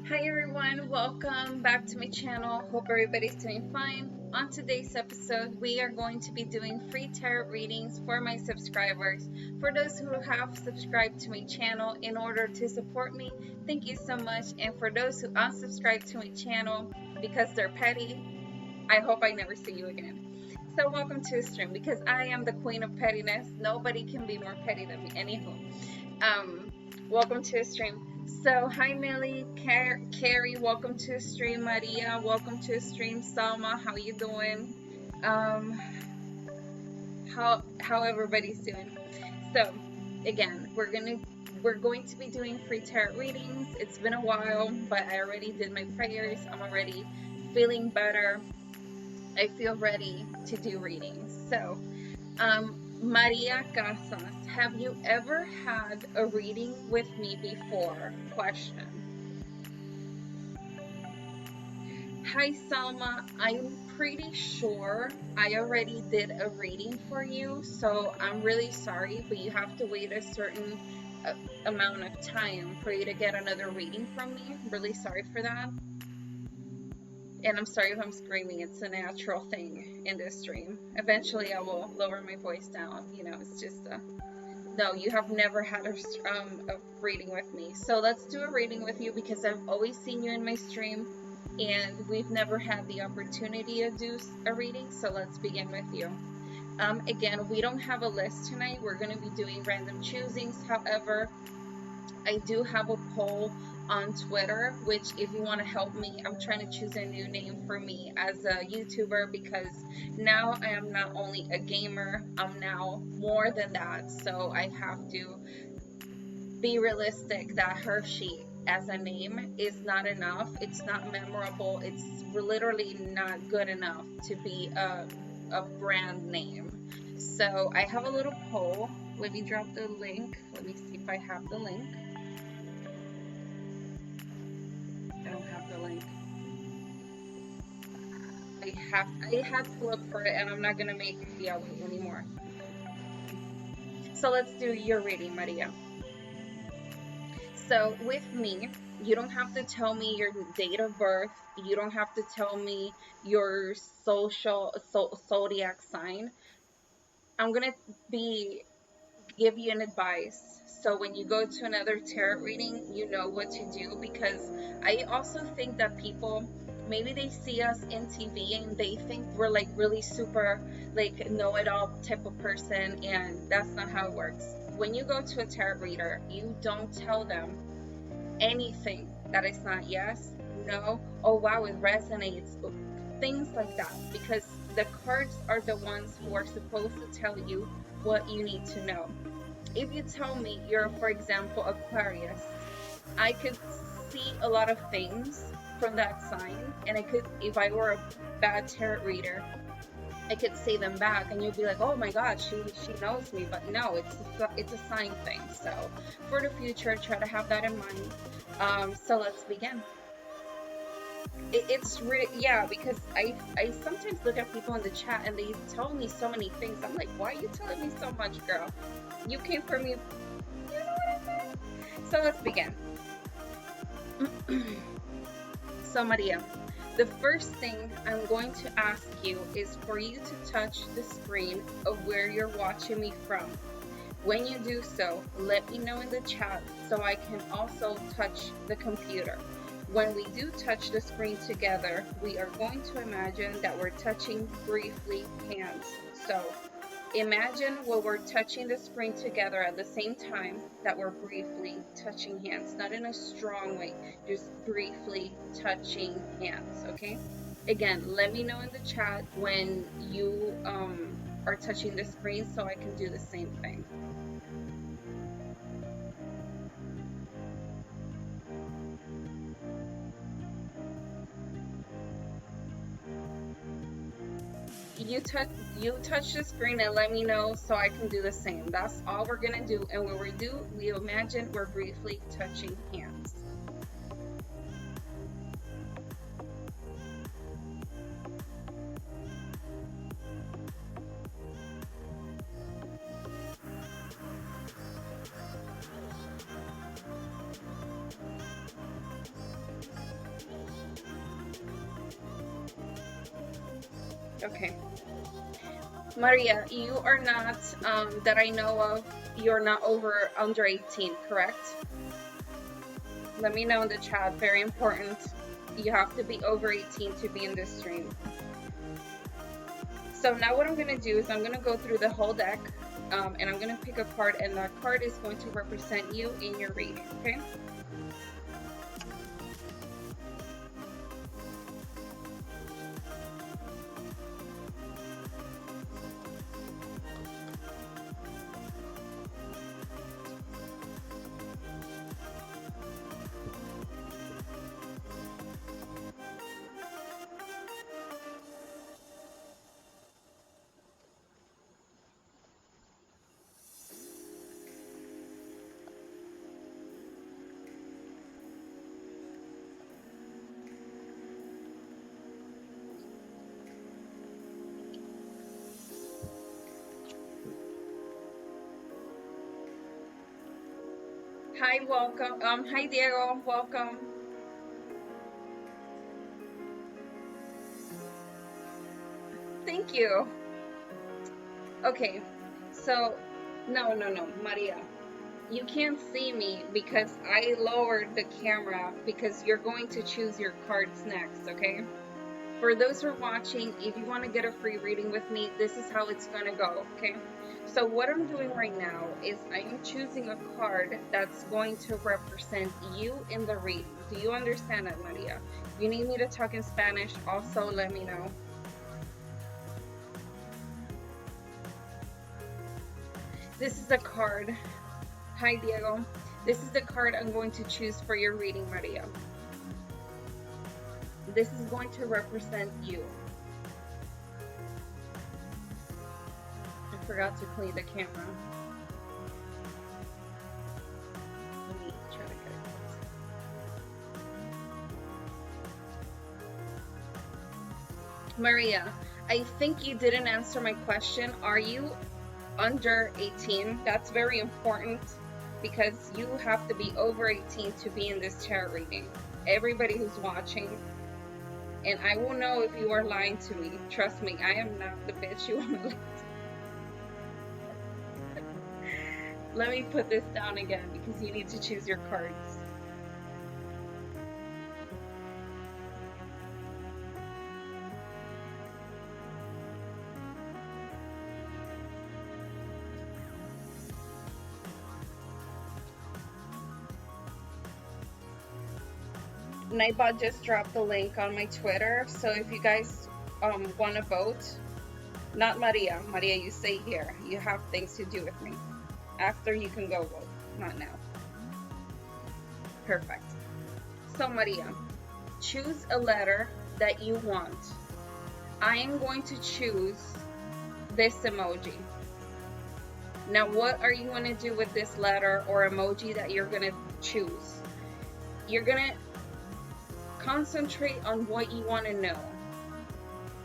Hi everyone, welcome back to my channel. Hope everybody's doing fine. On today's episode, we are going to be doing free tarot readings for my subscribers. For those who have subscribed to my channel in order to support me, thank you so much. And for those who unsubscribe to my channel because they're petty, I hope I never see you again. So welcome to the stream because I am the queen of pettiness. Nobody can be more petty than me. Anywho, welcome to the stream. So hi Millie, Carrie, welcome to the stream. Maria, welcome to the stream. Salma, how you doing? How everybody's doing. So again, we're going to be doing free tarot readings. It's been a while, but I already did my prayers. I'm already feeling better. I feel ready to do readings. So Maria Casas, have you ever had a reading with me before? Question. Hi Salma, I'm pretty sure I already did a reading for you, so I'm really sorry, but you have to wait a certain amount of time for you to get another reading from me. I'm really sorry for that. And I'm sorry if I'm screaming, it's a natural thing in this stream. Eventually I will lower my voice down, you know, it's just no, you have never had a reading with me. So let's do a reading with you because I've always seen you in my stream and we've never had the opportunity to do a reading. So let's begin with you. Again, we don't have a list tonight. We're going to be doing random choosings. However, I do have a poll on Twitter, which if you want to help me, I'm trying to choose a new name for me as a YouTuber because now I am not only a gamer, I'm now more than that. So I have to be realistic that Hershey as a name is not enough. It's not memorable. It's literally not good enough to be a brand name. So I have a little poll. Let me drop the link. Let me see if I have the link. I don't have the link. I have to look for it and I'm not gonna make you wait anymore. So let's do your reading, Maria. So with me, you don't have to tell me your date of birth. You don't have to tell me your zodiac sign. I'm gonna give you an advice. So when you go to another tarot reading, you know what to do, because I also think that people, maybe they see us in TV and they think we're like really super like know-it-all type of person, and that's not how it works. When you go to a tarot reader, you don't tell them anything that is not yes, no, oh wow, it resonates, things like that, because the cards are the ones who are supposed to tell you what you need to know. If you tell me you're, for example, Aquarius, I could see a lot of things from that sign, and I could, if I were a bad tarot reader, I could say them back, and you'd be like, "Oh my God, she knows me." But no, it's a sign thing. So for the future, try to have that in mind. So let's begin. It's really, yeah, because I sometimes look at people in the chat and they tell me so many things. I'm like, why are you telling me so much, girl? You came for me. You know what I mean? So let's begin. So Maria, the first thing I'm going to ask you is for you to touch the screen of where you're watching me from. When you do so, let me know in the chat so I can also touch the computer. When we do touch the screen together, we are going to imagine that we're touching briefly hands. So imagine while we're touching the screen together at the same time that we're briefly touching hands, not in a strong way, just briefly touching hands, okay? Again, let me know in the chat when you are touching the screen so I can do the same thing. You touch the screen and let me know so I can do the same. That's all we're gonna do. And when we do, we imagine we're briefly touching hands. Okay. Maria, you are not, that I know of, you're not under 18, correct? Let me know in the chat, very important. You have to be over 18 to be in this stream. So now what I'm gonna do is I'm gonna go through the whole deck, and I'm gonna pick a card, and that card is going to represent you in your reading, okay? Hi, welcome. Hi, Diego. Welcome. Thank you. Okay, so no, Maria. You can't see me because I lowered the camera because you're going to choose your cards next, okay? For those who are watching, if you want to get a free reading with me, this is how it's going to go, okay? So what I'm doing right now is I am choosing a card that's going to represent you in the reading. Do you understand that, Maria? If you need me to talk in Spanish, also let me know. This is the card. Hi, Diego. This is the card I'm going to choose for your reading, Maria. This is going to represent you. I forgot to clean the camera. Let me try to get it. Maria, I think you didn't answer my question. Are you under 18? That's very important because you have to be over 18 to be in this tarot reading. Everybody who's watching, and I will know if you are lying to me. Trust me, I am not the bitch you want to lie to. Let me put this down again because you need to choose your cards. Nightbot just dropped the link on my Twitter, so if you guys want to vote, not Maria. Maria, you stay here. You have things to do with me. After you can go vote, not now. Perfect. So Maria, choose a letter that you want. I am going to choose this emoji. Now, what are you going to do with this letter or emoji that you're going to choose? You're going to concentrate on what you want to know,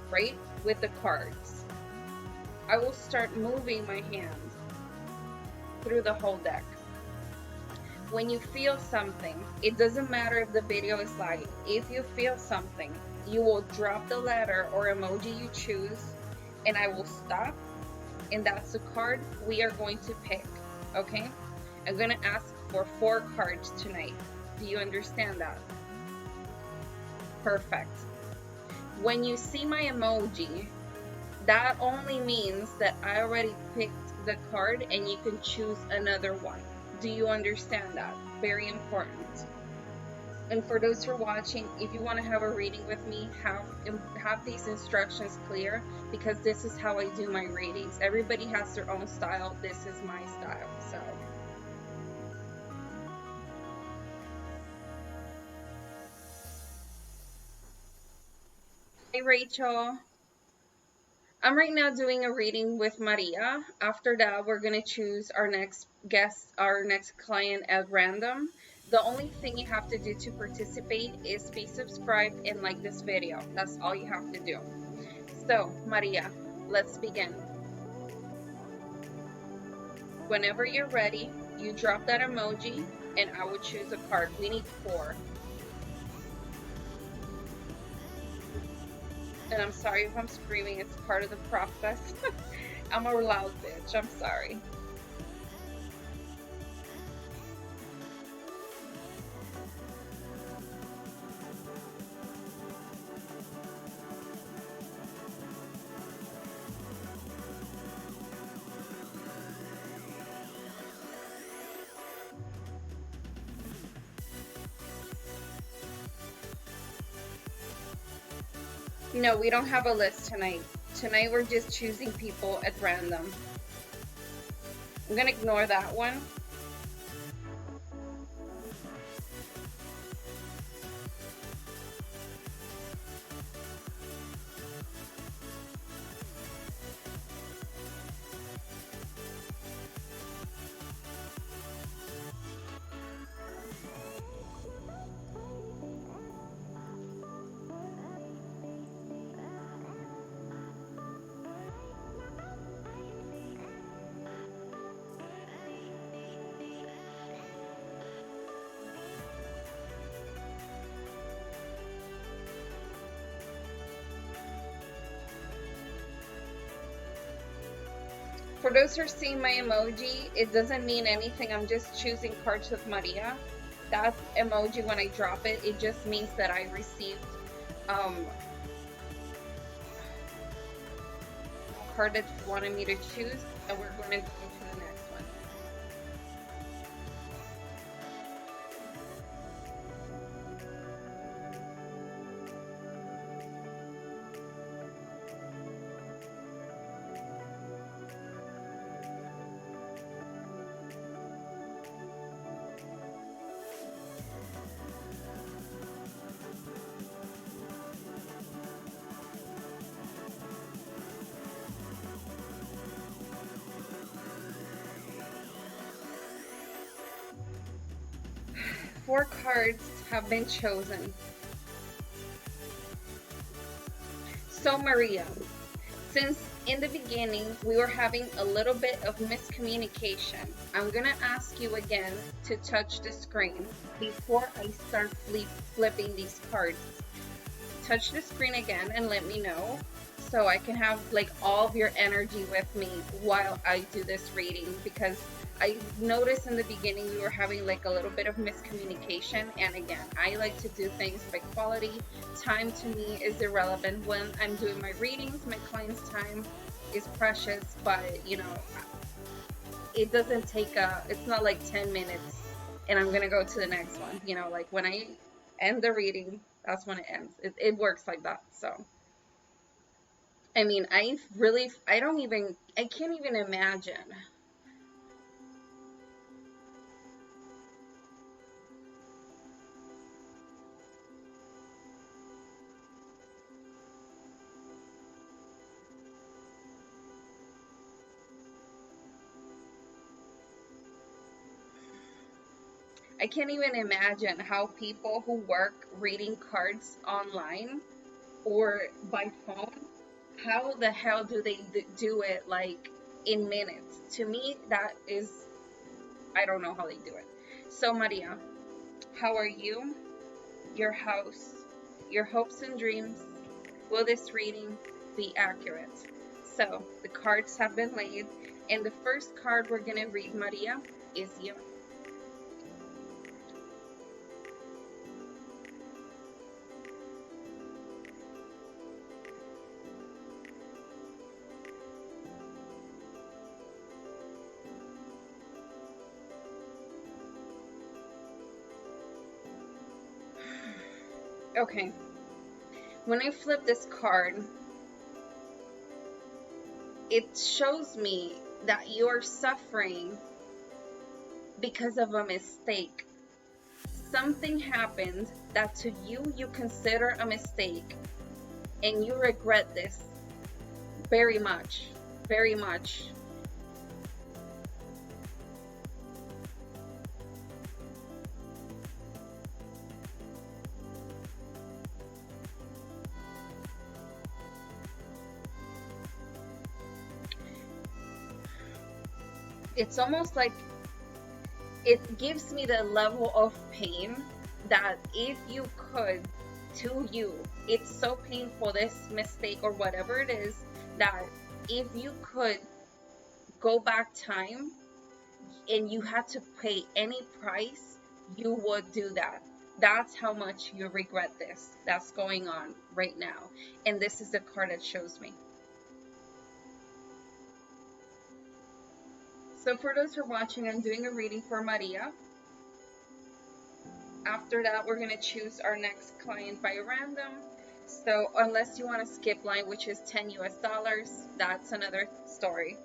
right? With the cards. I will start moving my hand through the whole deck. When you feel something, it doesn't matter if the video is lagging. If you feel something, you will drop the letter or emoji you choose, and I will stop, and that's the card we are going to pick, okay? I'm going to ask for 4 cards tonight. Do you understand that? Perfect. When you see my emoji, that only means that I already picked the card and you can choose another one. Do you understand that? Very important. And for those who are watching, if you want to have a reading with me, have these instructions clear, because this is how I do my readings. Everybody has their own style. This is my style. So, hey Rachel. I'm right now doing a reading with Maria. After that, we're going to choose our next guest, our next client at random. The only thing you have to do to participate is be subscribed and like this video. That's all you have to do. So, Maria, let's begin. Whenever you're ready, you drop that emoji and I will choose a card. We need 4. And I'm sorry if I'm screaming, it's part of the process. I'm a loud bitch, I'm sorry. No, we don't have a list tonight. Tonight we're just choosing people at random. I'm gonna ignore that one. For those who are seeing my emoji, it doesn't mean anything. I'm just choosing cards with Maria. That emoji, when I drop it, it just means that I received a card that you wanted me to choose, and we're going to go to the next one. 4 cards have been chosen. So Maria, since in the beginning we were having a little bit of miscommunication, I'm gonna ask you again to touch the screen before I start flipping these cards. Touch the screen again and let me know, so I can have like all of your energy with me while I do this reading, because I noticed in the beginning we were having like a little bit of miscommunication. And again, I like to do things by quality. Time to me is irrelevant when I'm doing my readings. My client's time is precious, but you know, it doesn't take it's not like 10 minutes and I'm gonna go to the next one. You know, like when I end the reading, that's when it ends. It works like that. So I mean, I can't even imagine. I can't even imagine how people who work reading cards online or by phone, how the hell do they do it like in minutes? To me, that is, I don't know how they do it. So, Maria, how are you? Your house, your hopes and dreams? Will this reading be accurate? So, the cards have been laid, and the first card we're going to read, Maria, is you. Okay, when I flip this card, it shows me that you're suffering because of a mistake. Something happened that to you, you consider a mistake, and you regret this very much, very much. It's almost like it gives me the level of pain that if you could, to you, it's so painful, this mistake or whatever it is, that if you could go back time and you had to pay any price, you would do that. That's how much you regret this. That's going on right now. And this is the card that shows me. So for those who are watching, I'm doing a reading for Maria. After that, we're going to choose our next client by random. So unless you want to skip line, which is 10 US dollars, that's another story.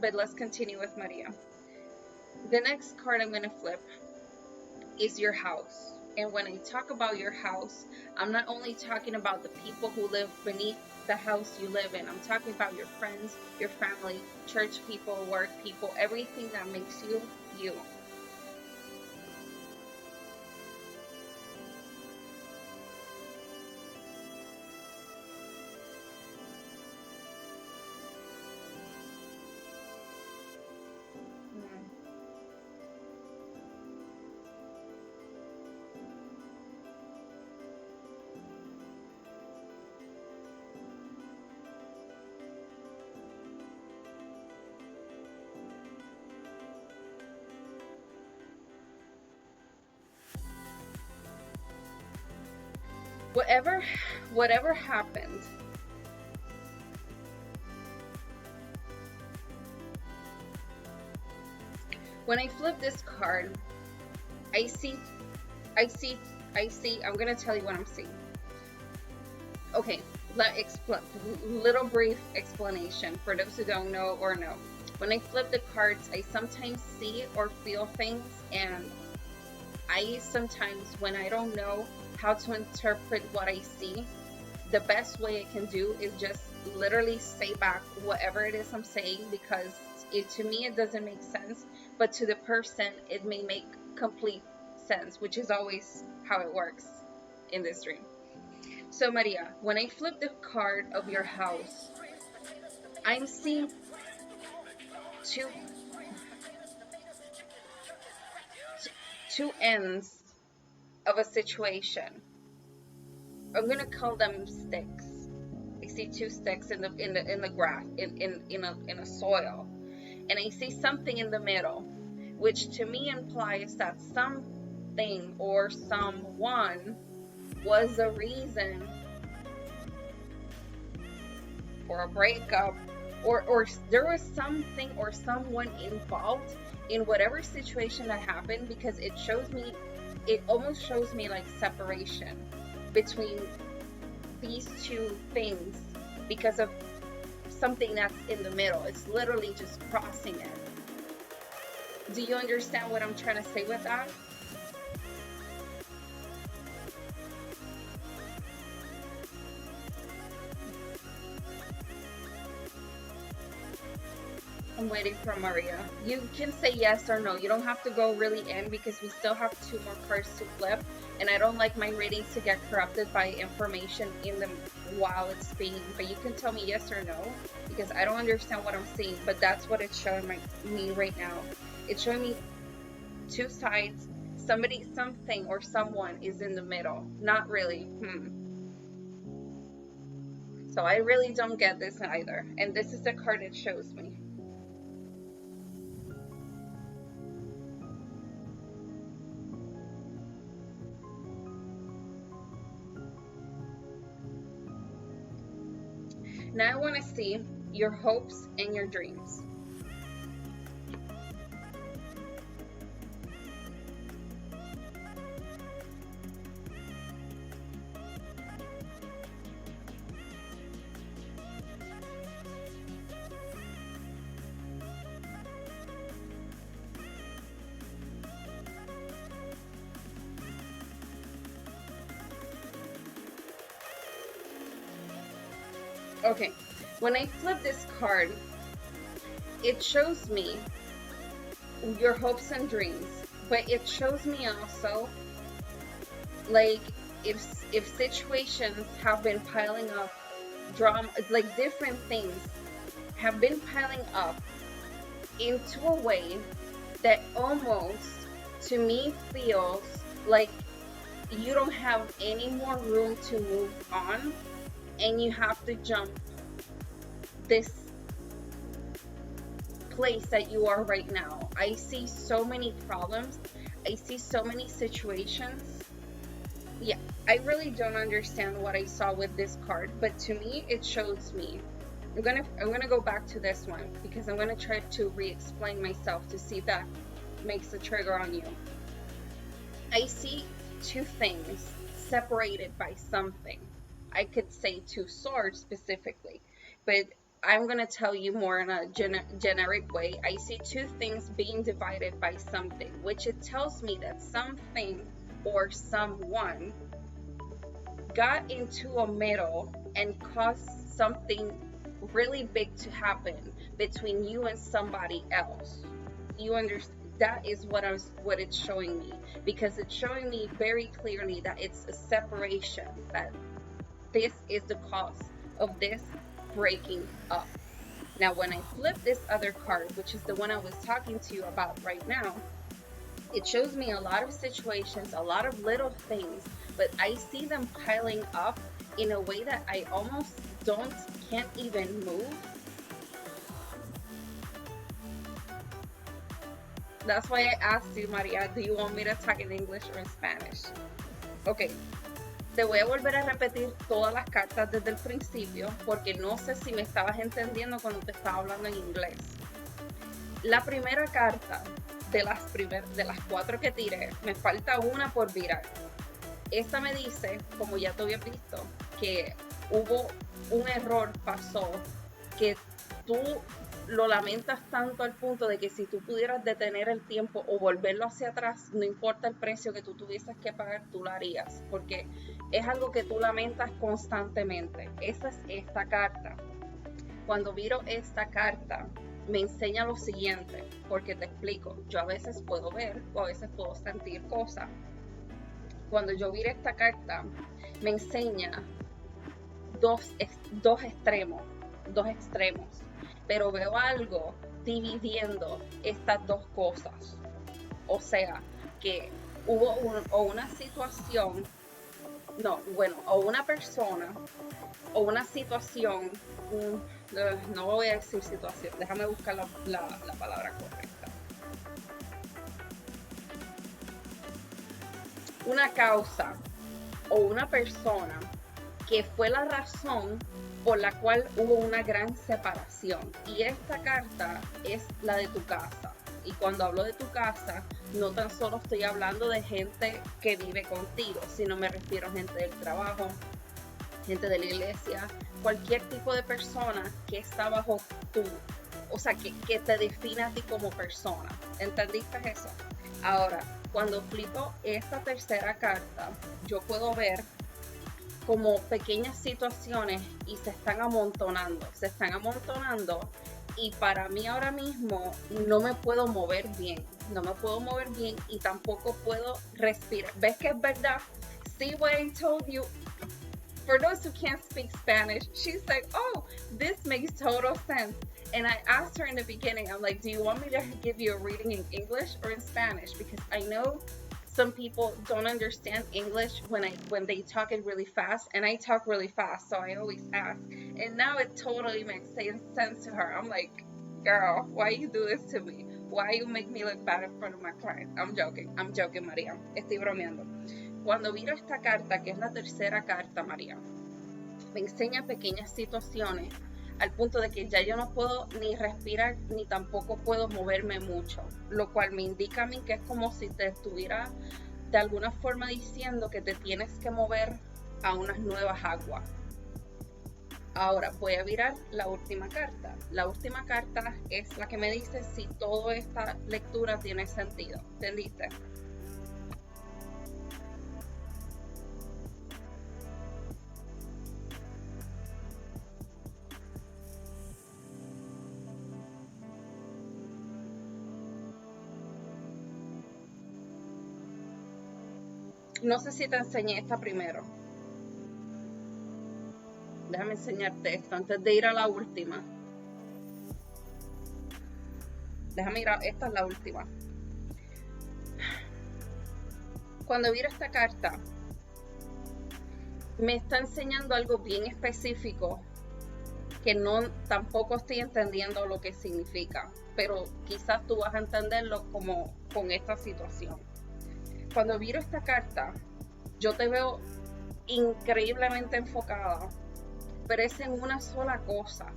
But let's continue with Maria. The next card I'm going to flip is your house. And when I talk about your house, I'm not only talking about the people who live beneath the house you live in. I'm talking about your friends, your family, church people, work people, everything that makes you, you. Whatever happened, when I flip this card, I see, I'm gonna tell you what I'm seeing. Okay, little brief explanation for those who don't know or know. When I flip the cards, I sometimes see or feel things, and I sometimes, when I don't know how to interpret what I see, the best way I can do is just literally say back whatever it is I'm saying, because to me it doesn't make sense, but to the person it may make complete sense, which is always how it works in this dream. So Maria, when I flip the card of your house, I'm seeing two ends of a situation. I'm gonna call them sticks. I see two sticks in the grass, in a soil, and I see something in the middle, which to me implies that something or someone was a reason for a breakup, or there was something or someone involved in whatever situation that happened, because it almost shows me like separation between these two things because of something that's in the middle. It's literally just crossing it. Do you understand what I'm trying to say with that? I'm waiting for Maria. You can say yes or no. You don't have to go really in, because we still have 2 more cards to flip, and I don't like my readings to get corrupted by information in them while it's being. But you can tell me yes or no, because I don't understand what I'm seeing, but that's what it's showing me right now. It's showing me 2 sides. Somebody, something, or someone is in the middle. Not really. So I really don't get this either. And this is the card it shows me. Now I want to see your hopes and your dreams. Okay, when I flip this card, it shows me your hopes and dreams, but it shows me also like if situations have been piling up, drama, like different things have been piling up into a way that almost to me feels like you don't have any more room to move on and you have to jump this place that you are right now. I see so many problems. I see so many situations. Yeah, I really don't understand what I saw with this card, but to me it shows me. I'm gonna go back to this one because I'm gonna try to re-explain myself to see if that makes a trigger on you. I see two things separated by something. I could say two swords specifically, but I'm going to tell you more in a generic way. I see two things being divided by something, which it tells me that something or someone got into a middle and caused something really big to happen between you and somebody else. You understand? That is what it's showing me, because it's showing me very clearly that it's a separation, that this is the cause of this breaking up. Now when I flip this other card, which is the one I was talking to you about right now, it shows me a lot of situations, a lot of little things, but I see them piling up in a way that I almost can't even move. That's why I asked you, Maria, do you want me to talk in English or in Spanish? Ok, te voy a volver a repetir todas las cartas desde el principio porque no sé si me estabas entendiendo cuando te estaba hablando en inglés. La primera carta de las cuatro que tiré, me falta una por virar. Esta me dice, como ya te había visto, que hubo un error, pasó, que tú lo lamentas tanto al punto de que si tú pudieras detener el tiempo o volverlo hacia atrás, no importa el precio que tú tuvieses que pagar, tú lo harías, porque es algo que tú lamentas constantemente. Esa es esta carta. Cuando miro esta carta, me enseña lo siguiente, porque te explico, yo a veces puedo ver o a veces puedo sentir cosas. Cuando yo miro esta carta, me enseña dos extremos, pero veo algo dividiendo estas dos cosas. O sea, que hubo una situación, o una persona, o una situación, no voy a decir situación, déjame buscar la palabra correcta. Una causa o una persona que fue la razón por la cual hubo una gran separación. Y esta carta es la de tu casa. Y cuando hablo de tu casa, no tan solo estoy hablando de gente que vive contigo, sino me refiero a gente del trabajo, gente de la iglesia, cualquier tipo de persona que está bajo tú, o sea, que te define a ti como persona. ¿Entendiste eso? Ahora, cuando flipo esta tercera carta, yo puedo ver como pequeñas situaciones y se están amontonando y para mí ahora mismo no me puedo mover bien y tampoco puedo respirar. ¿Ves que es verdad? See what I told you? For those who can't speak Spanish, she said, oh, this makes total sense. And I asked her in the beginning, I'm like, do you want me to give you a reading in English or in Spanish? Because I know some people don't understand English when they talk it really fast, and I talk really fast, so I always ask. And now it totally makes sense to her. I'm like, girl, why you do this to me? Why you make me look bad in front of my client? I'm joking, María. Estoy bromeando. Cuando miro esta carta, que es la tercera carta, María, me enseña pequeñas situaciones al punto de que ya yo no puedo ni respirar ni tampoco puedo moverme mucho, lo cual me indica a mí que es como si te estuviera de alguna forma diciendo que te tienes que mover a unas nuevas aguas. Ahora voy a virar la última carta. La última carta es la que me dice si toda esta lectura tiene sentido. ¿Entendiste? No sé si te enseñé esta primero. Déjame enseñarte esto antes de ir a la última. Déjame ir a... Esta es la última. Cuando miro esta carta, me está enseñando algo bien específico que no tampoco estoy entendiendo lo que significa, pero quizás tú vas a entenderlo como con esta situación. Cuando miro esta carta, yo te veo increíblemente enfocada, pero es en una sola cosa.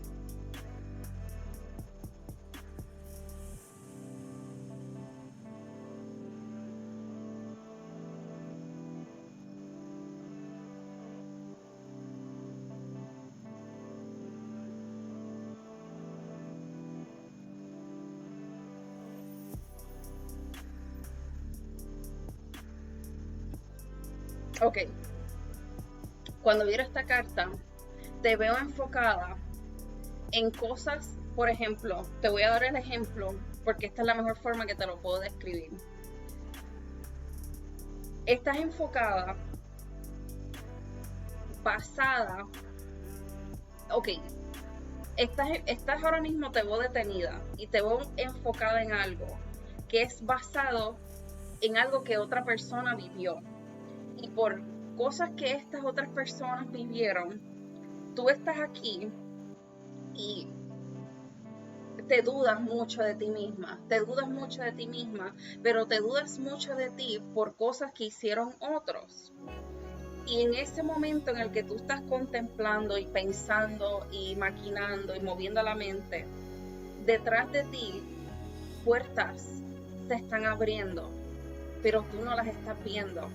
Ok, cuando miro esta carta, te veo enfocada en cosas, por ejemplo, te voy a dar el ejemplo porque esta es la mejor forma que te lo puedo describir. Estás enfocada, basada, ok, estás ahora mismo, te veo detenida y te veo enfocada en algo que es basado en algo que otra persona vivió. Y por cosas que estas otras personas vivieron, tú estás aquí y te dudas mucho de ti misma, pero te dudas mucho de ti por cosas que hicieron otros. Y en ese momento en el que tú estás contemplando y pensando y maquinando y moviendo la mente, detrás de ti puertas se están abriendo, pero tú no las estás viendo.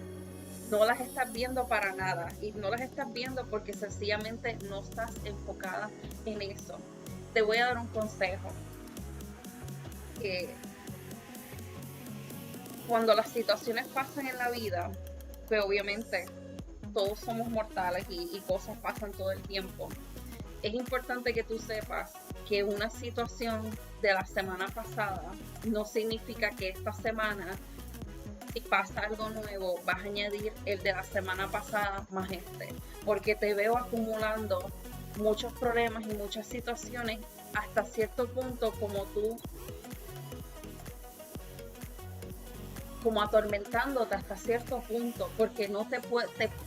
No las estás viendo para nada y no las estás viendo porque sencillamente no estás enfocada en eso. Te voy a dar un consejo. Cuando las situaciones pasan en la vida, pues obviamente todos somos mortales y cosas pasan todo el tiempo. Es importante que tú sepas que una situación de la semana pasada no significa que esta semana, si pasa algo nuevo, vas a añadir el de la semana pasada más este, porque te veo acumulando muchos problemas y muchas situaciones hasta cierto punto como atormentándote hasta cierto punto, porque no te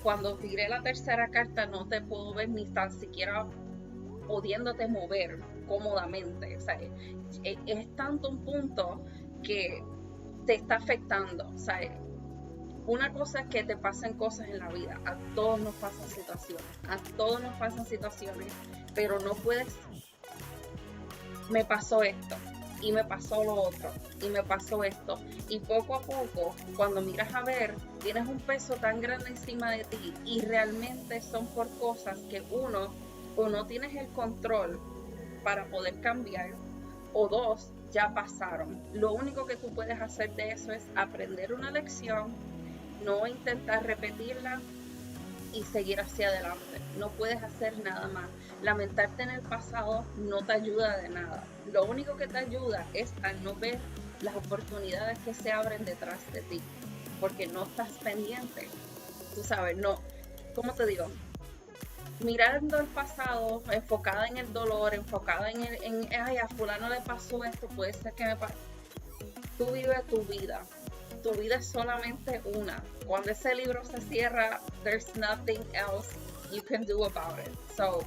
cuando tiré la tercera carta no te puedo ver ni tan siquiera pudiéndote mover cómodamente. O sea, es tanto un punto que te está afectando. O sea, una cosa es que te pasen cosas en la vida, a todos nos pasan situaciones, pero no puedes, me pasó esto, y me pasó lo otro, y me pasó esto, y poco a poco, cuando miras a ver, tienes un peso tan grande encima de ti, y realmente son por cosas que uno, o no tienes el control para poder cambiar, o dos, ya pasaron. Lo único que tú puedes hacer de eso es aprender una lección, no intentar repetirla y seguir hacia adelante. No puedes hacer nada más. Lamentarte en el pasado no te ayuda de nada. Lo único que te ayuda es a no ver las oportunidades que se abren detrás de ti, porque no estás pendiente. Tú sabes, no, ¿cómo te digo? Mirando el pasado, enfocada en el dolor, enfocada ay, a fulano le pasó esto, puede ser que me pase. Tú vives tu vida es solamente una. Cuando ese libro se cierra, there's nothing else you can do about it. So,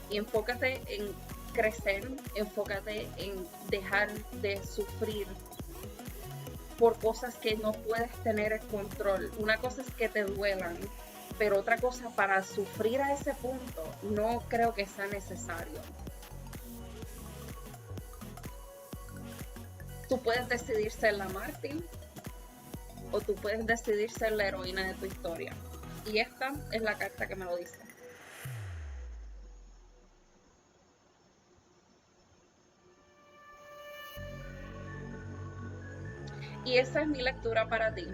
enfócate en crecer, enfócate en dejar de sufrir por cosas que no puedes tener el control. Una cosa es que te duelan, pero otra cosa, para sufrir a ese punto, no creo que sea necesario. Tú puedes decidir ser la mártir o tú puedes decidir ser la heroína de tu historia. Y esta es la carta que me lo dice. Y esa es mi lectura para ti.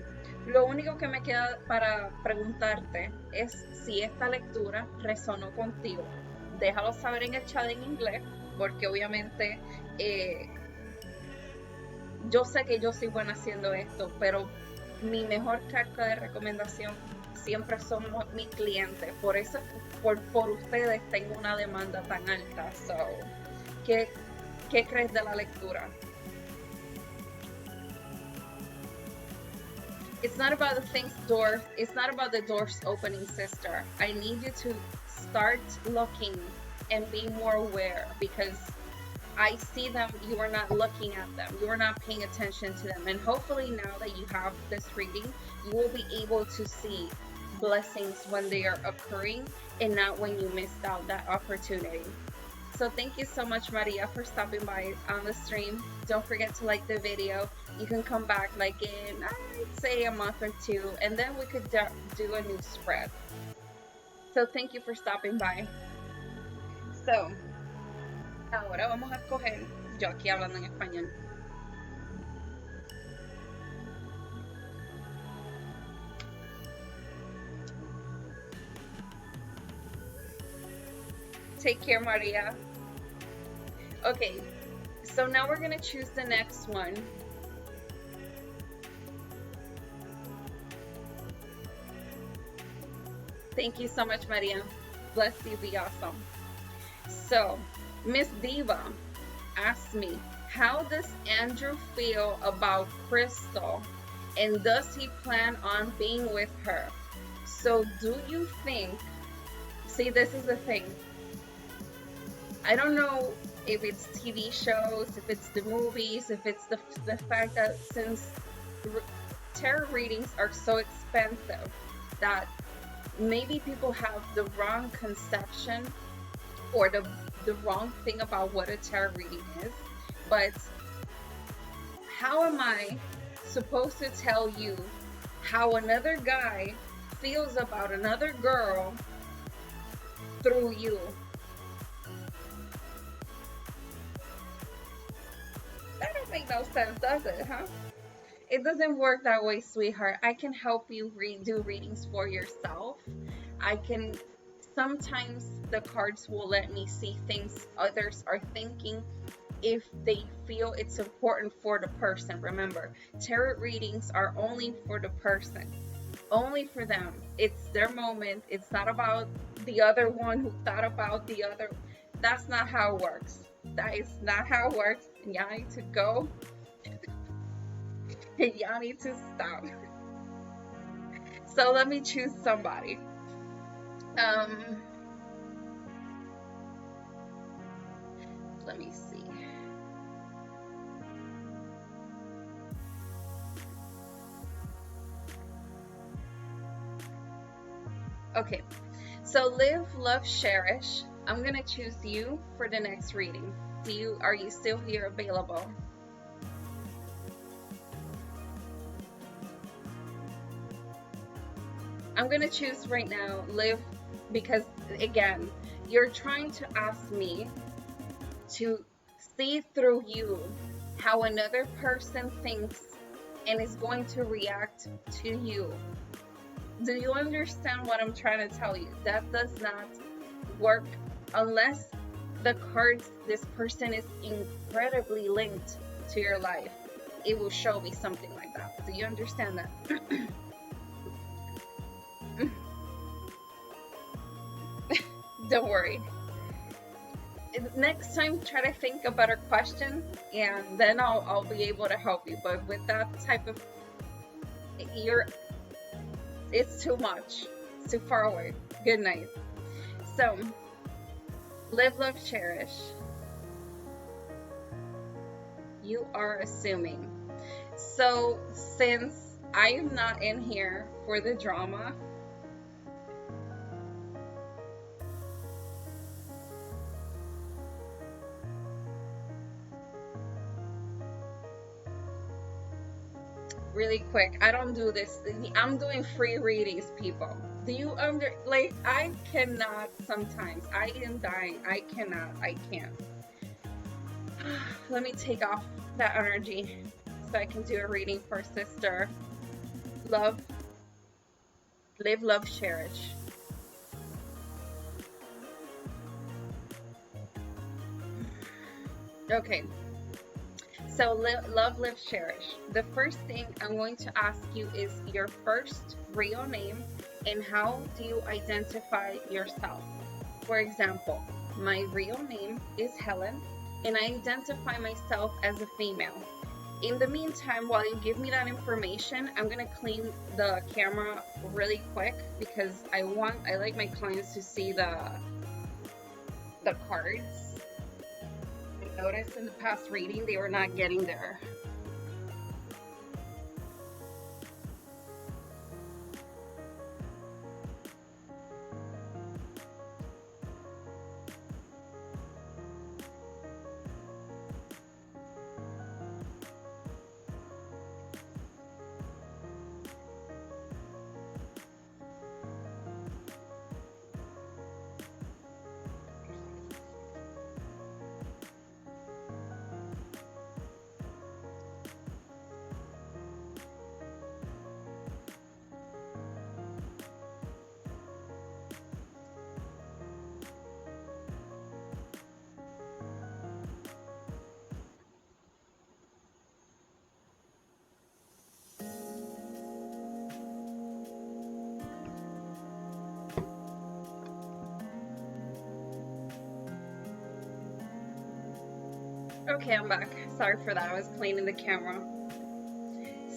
Lo único que me queda para preguntarte es si esta lectura resonó contigo. Déjalo saber en el chat en inglés, porque obviamente yo sé que yo soy buena haciendo esto, pero mi mejor carta de recomendación siempre somos mis clientes. Por eso, por ustedes tengo una demanda tan alta. So, ¿qué, qué crees de la lectura? It's not about it's not about the doors opening, sister. I need you to start looking and be more aware, because I see them, you are not looking at them, you are not paying attention to them. And hopefully now that you have this reading, you will be able to see blessings when they are occurring and not when you missed out that opportunity. So thank you so much, Maria, for stopping by on the stream. Don't forget to like the video. You can come back like in, I'd say, a month or two, and then we could do a new spread. So thank you for stopping by. So, ahora vamos a escoger, yo aquí hablando en español. Take care, Maria. Okay, so now we're gonna choose the next one. Thank you so much, Maria. Bless you, be awesome. So, Miss Diva asked me, how does Andrew feel about Crystal? And does he plan on being with her? So, do you think, see, this is the thing. I don't know if it's TV shows, if it's the movies, if it's the fact that since tarot readings are so expensive that maybe people have the wrong conception or the wrong thing about what a tarot reading is. But how am I supposed to tell you how another guy feels about another girl through you? That don't make no sense, does it, huh? It doesn't work that way, sweetheart. I can help you do readings for yourself. I can, sometimes the cards will let me see things others are thinking if they feel it's important for the person. Remember, tarot readings are only for the person, only for them. It's their moment. It's not about the other one who thought about the other. That's not how it works. That is not how it works. Y'all need to go. Y'all need to stop. So let me choose somebody. Let me see. Okay, so live, love, cherish. I'm gonna choose you for the next reading. Are you still here available? I'm gonna choose right now, live, because again, you're trying to ask me to see through you how another person thinks and is going to react to you. Do you understand what I'm trying to tell you? That does not work unless the cards, this person is incredibly linked to your life. It will show me something like that. Do you understand that? Don't worry. Next time, try to think a better question, and then I'll be able to help you. But with that type of, it's too much. It's too far away. Good night. So, live, love, cherish. You are assuming. So, since I am not in here for the drama, really quick, I don't do this. I'm doing free readings, people. Do you I cannot sometimes. I am dying. I can't. Let me take off that energy so I can do a reading for sister. Love, live, love, cherish. Okay. So, love, live, cherish. The first thing I'm going to ask you is your first real name and how do you identify yourself? For example, my real name is Helen and I identify myself as a female. In the meantime, while you give me that information, I'm gonna clean the camera really quick because I like my clients to see the cards. I noticed in the past reading they were not getting there. Okay, I'm back. Sorry for that. I was cleaning the camera.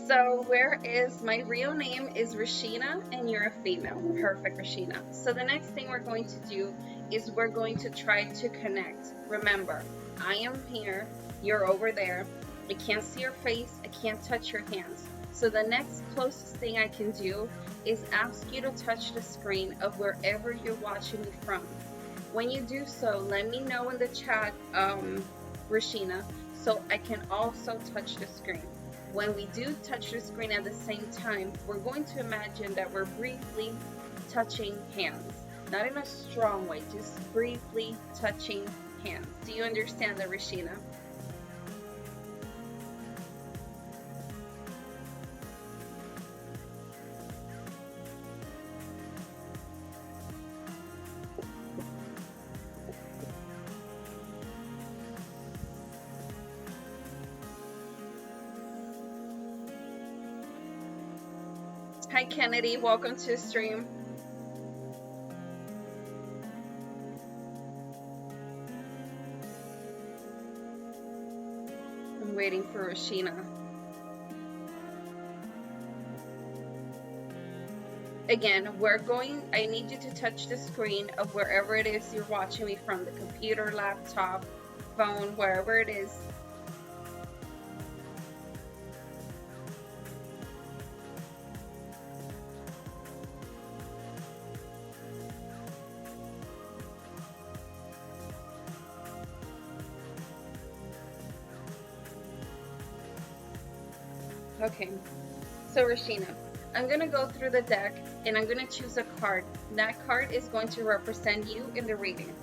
So, where is my real name is Rashina and you're a female. Perfect, Rashina. So, the next thing we're going to do is we're going to try to connect. Remember, I am here, you're over there. I can't see your face, I can't touch your hands. So, the next closest thing I can do is ask you to touch the screen of wherever you're watching me from. When you do so, let me know in the chat, Rashina, so I can also touch the screen. When we do touch the screen at the same time, we're going to imagine that we're briefly touching hands. Not in a strong way, just briefly touching hands. Do you understand that, Rashina? Hi, Kennedy. Welcome to the stream. I'm waiting for Rashina. Again, I need you to touch the screen of wherever it is you're watching me from, the computer, laptop, phone, wherever it is. Okay, so Rashina, I'm going to go through the deck and I'm going to choose a card. That card is going to represent you in the reading.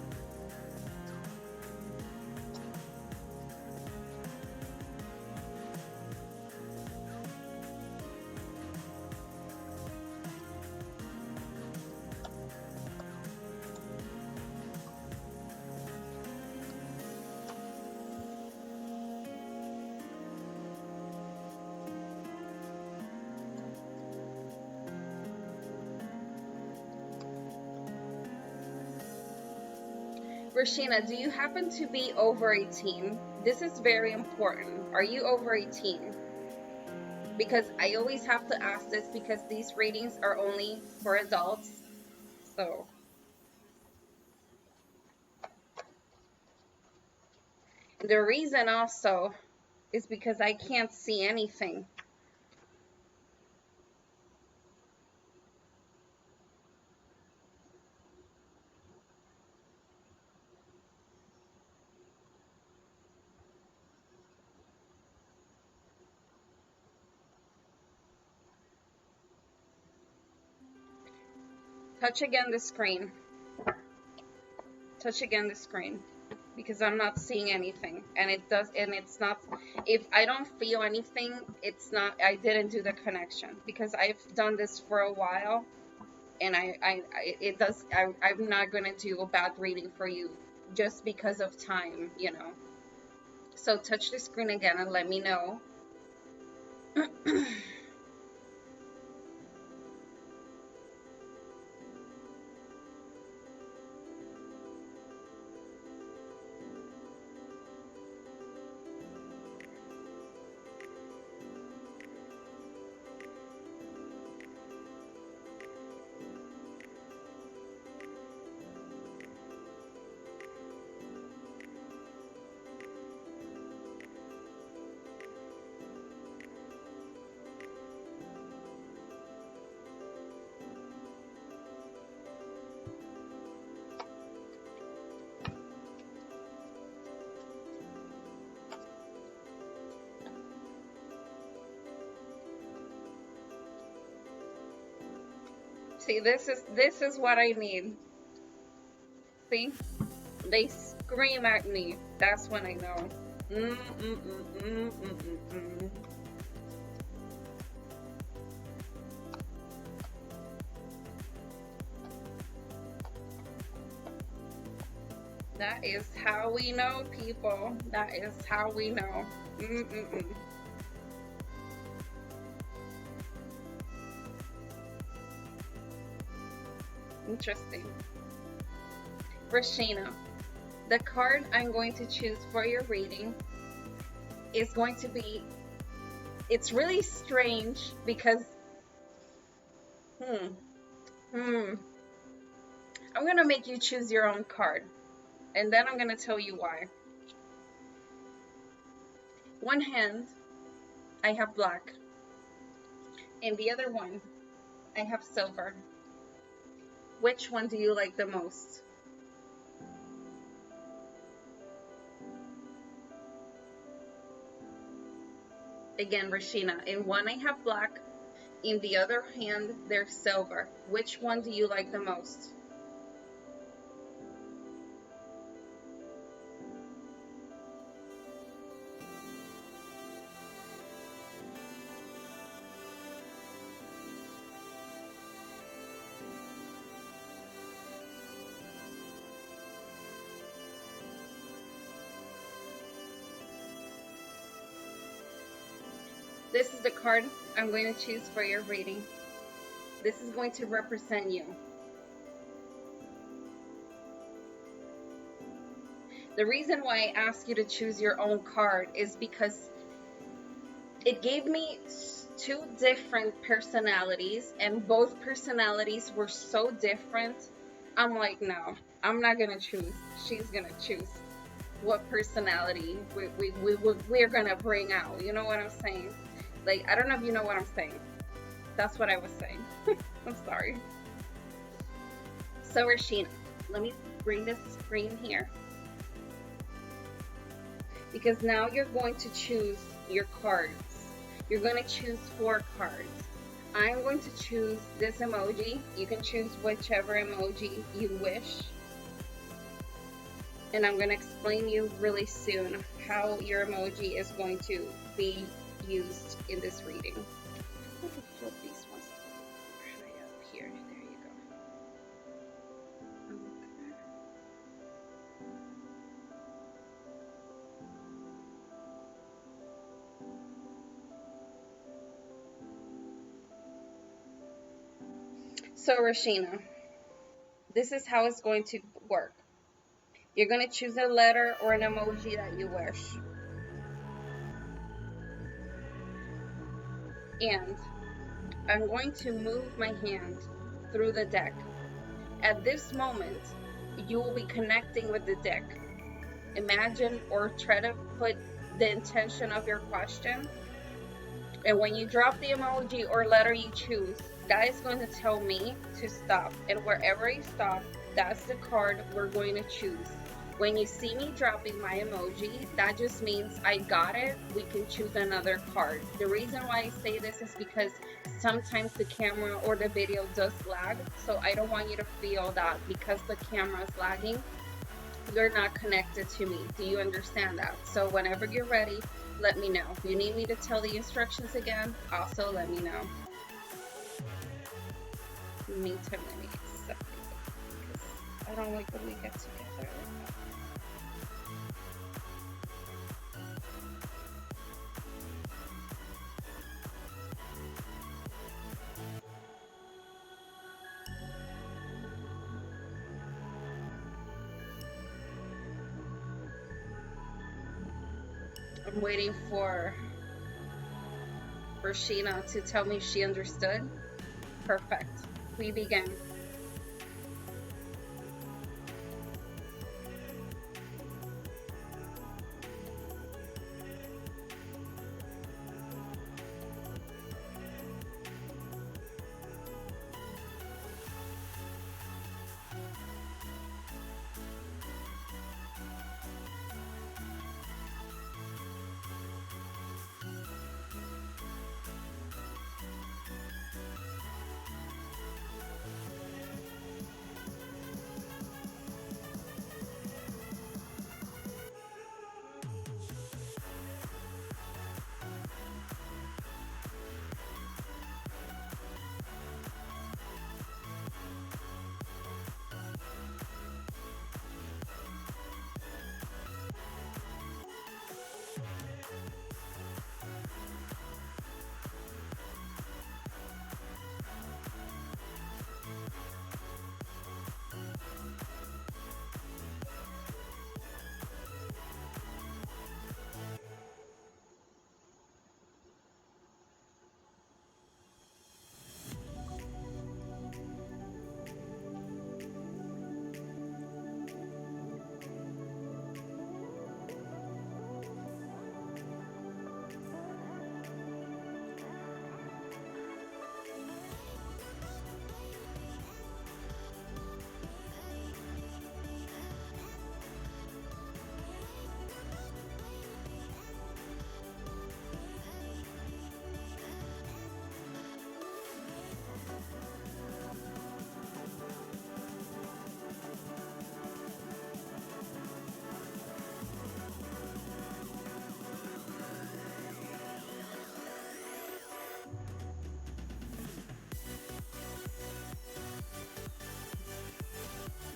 Rashina, do you happen to be over 18? This is very important. Are you over 18? Because I always have to ask this because these readings are only for adults. So, the reason also is because I can't see anything. Touch again the screen. Touch again the screen. Because I'm not seeing anything. And it's not, if I don't feel anything, it's not, I didn't do the connection. Because I've done this for a while. And I'm not going to do a bad reading for you just because of time, you know. So touch the screen again and let me know. See, this is what I need. See? They scream at me. That's when I know. Mm, mm, mm, mm, mm, mm, mm. That is how we know, people. That is how we know. Mm, mm, mm. Interesting. Rashina, the card I'm going to choose for your reading is going to be, it's really strange because, hmm, hmm, I'm going to make you choose your own card. And then I'm going to tell you why. One hand, I have black. And the other one, I have silver. Which one do you like the most? Again, Rashina, in one I have black. In the other hand, there's silver. Which one do you like the most? This is the card I'm going to choose for your reading. This is going to represent you. The reason why I asked you to choose your own card is because it gave me two different personalities, and both personalities were so different. I'm like, no, I'm not gonna choose. She's gonna choose what personality we're gonna bring out. You know what I'm saying? Like, I don't know if you know what I'm saying. That's what I was saying. I'm sorry. So, Rashina, let me bring this screen here. Because now you're going to choose your cards. You're going to choose 4 cards. I'm going to choose this emoji. You can choose whichever emoji you wish. And I'm going to explain you really soon how your emoji is going to be used in this reading. Let me flip these ones right up here. There you go. So, Rashina, this is how it's going to work. You're going to choose a letter or an emoji that you wish. And I'm going to move my hand through the deck. At this moment, you will be connecting with the deck. Imagine or try to put the intention of your question. And when you drop the emoji or letter you choose, that is going to tell me to stop. And wherever I stop, that's the card we're going to choose. When you see me dropping my emoji, that just means I got it. We can choose another card. The reason why I say this is because sometimes the camera or the video does lag. So I don't want you to feel that because the camera is lagging, you're not connected to me. Do you understand that? So whenever you're ready, let me know. If you need me to tell the instructions again, also let me know. Meantime, let me accept it because I don't like when we get together like that. I'm waiting for Sheena to tell me she understood. Perfect. We begin.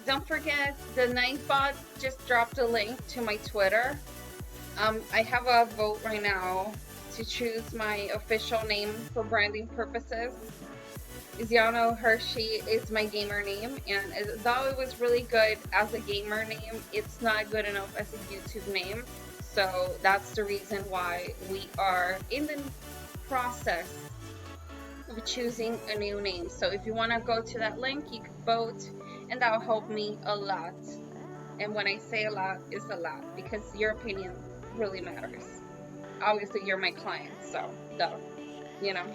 Don't forget, the Nightbot just dropped a link to my Twitter. I have a vote right now to choose my official name for branding purposes. Iziano Hershey is my gamer name, and though it was really good as a gamer name, it's not good enough as a YouTube name. So that's the reason why we are in the process of choosing a new name. So if you want to go to that link, you can vote, and that'll help me a lot. And when I say a lot, it's a lot, because your opinion really matters. Obviously, you're my client, so duh, you know.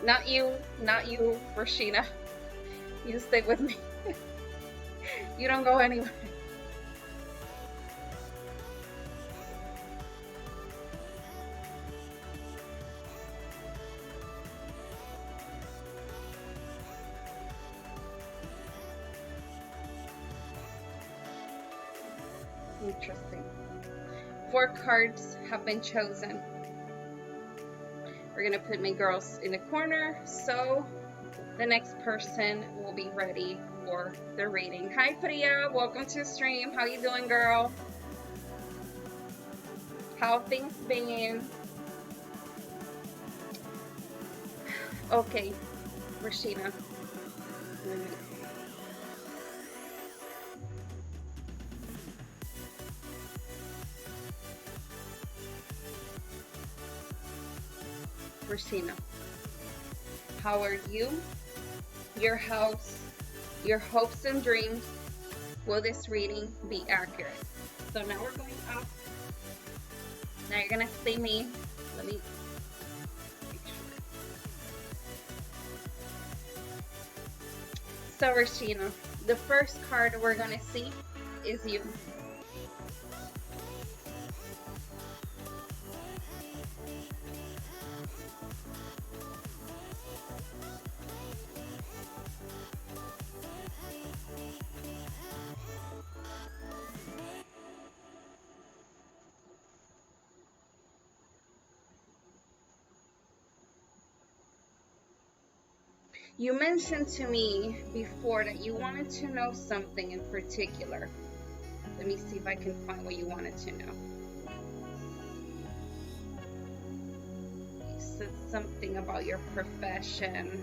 Not you, Rashina. You stay with me. You don't go anywhere. Interesting. 4 cards have been chosen. We're gonna put my girls in the corner, so the next person will be ready for the reading. Hi Priya, welcome to the stream. How you doing, girl? How things been? Okay, Rashina. Rashina, how are you? Your house, your hopes and dreams. Will this reading be accurate? So now we're going up. Now you're gonna see me. Let me make sure. So Rashina, the first card we're gonna see is you. You mentioned to me before that you wanted to know something in particular. Let me see if I can find what you wanted to know. You said something about your profession.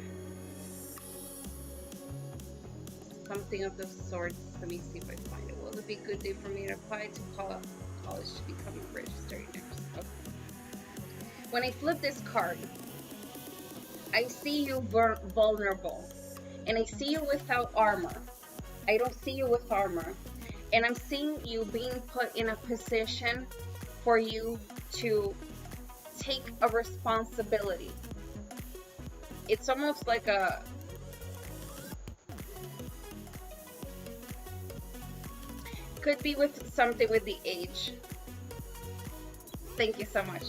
something of the sorts. Let me see if I find it. Will it be a good day for me to apply to college to become a registered nurse? Okay. When I flip this card, I see you vulnerable, and I see you without armor. I don't see you with armor, and I'm seeing you being put in a position for you to take a responsibility. It's almost like could be with something with the age. Thank you so much.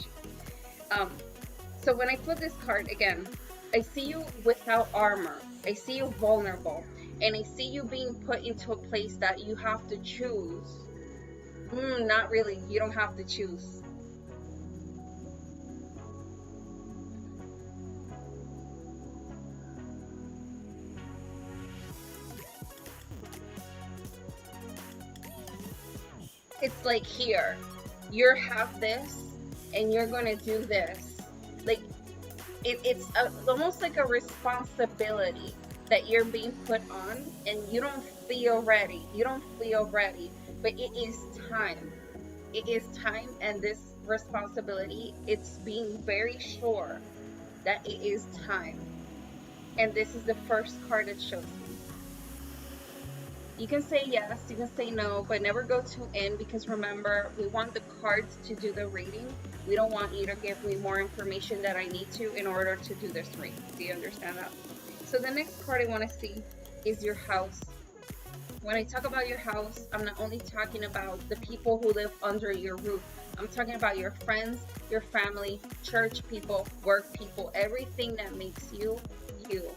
So when I flip this card again, I see you without armor. I see you vulnerable, and I see you being put into a place that you have to choose. Not really. You don't have to choose. It's like, here, you have this, and you're gonna do this. Like, it's almost like a responsibility that you're being put on, and you don't feel ready. You don't feel ready, but it is time. It is time, and this responsibility, it's being very sure that it is time. And this is the first card it shows me. You can say yes, you can say no, but never go too in, because remember, we want the cards to do the reading. We don't want you to give me more information that I need to in order to do this reading. Do you understand that? So the next card I want to see is your house. When I talk about your house, I'm not only talking about the people who live under your roof. I'm talking about your friends, your family, church people, work people, everything that makes you, you.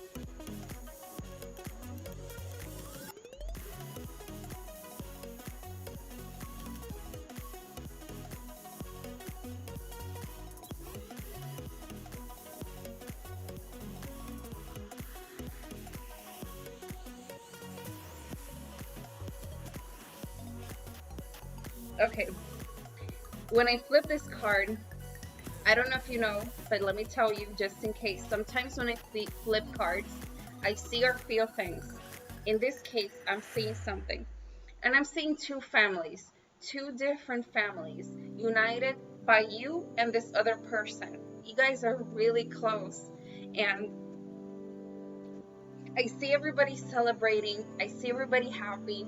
Okay, when I flip this card, I don't know if you know, but let me tell you just in case. Sometimes when I flip cards, I see or feel things. In this case, I'm seeing something. And I'm seeing two families, two different families, united by you and this other person. You guys are really close. And I see everybody celebrating. I see everybody happy.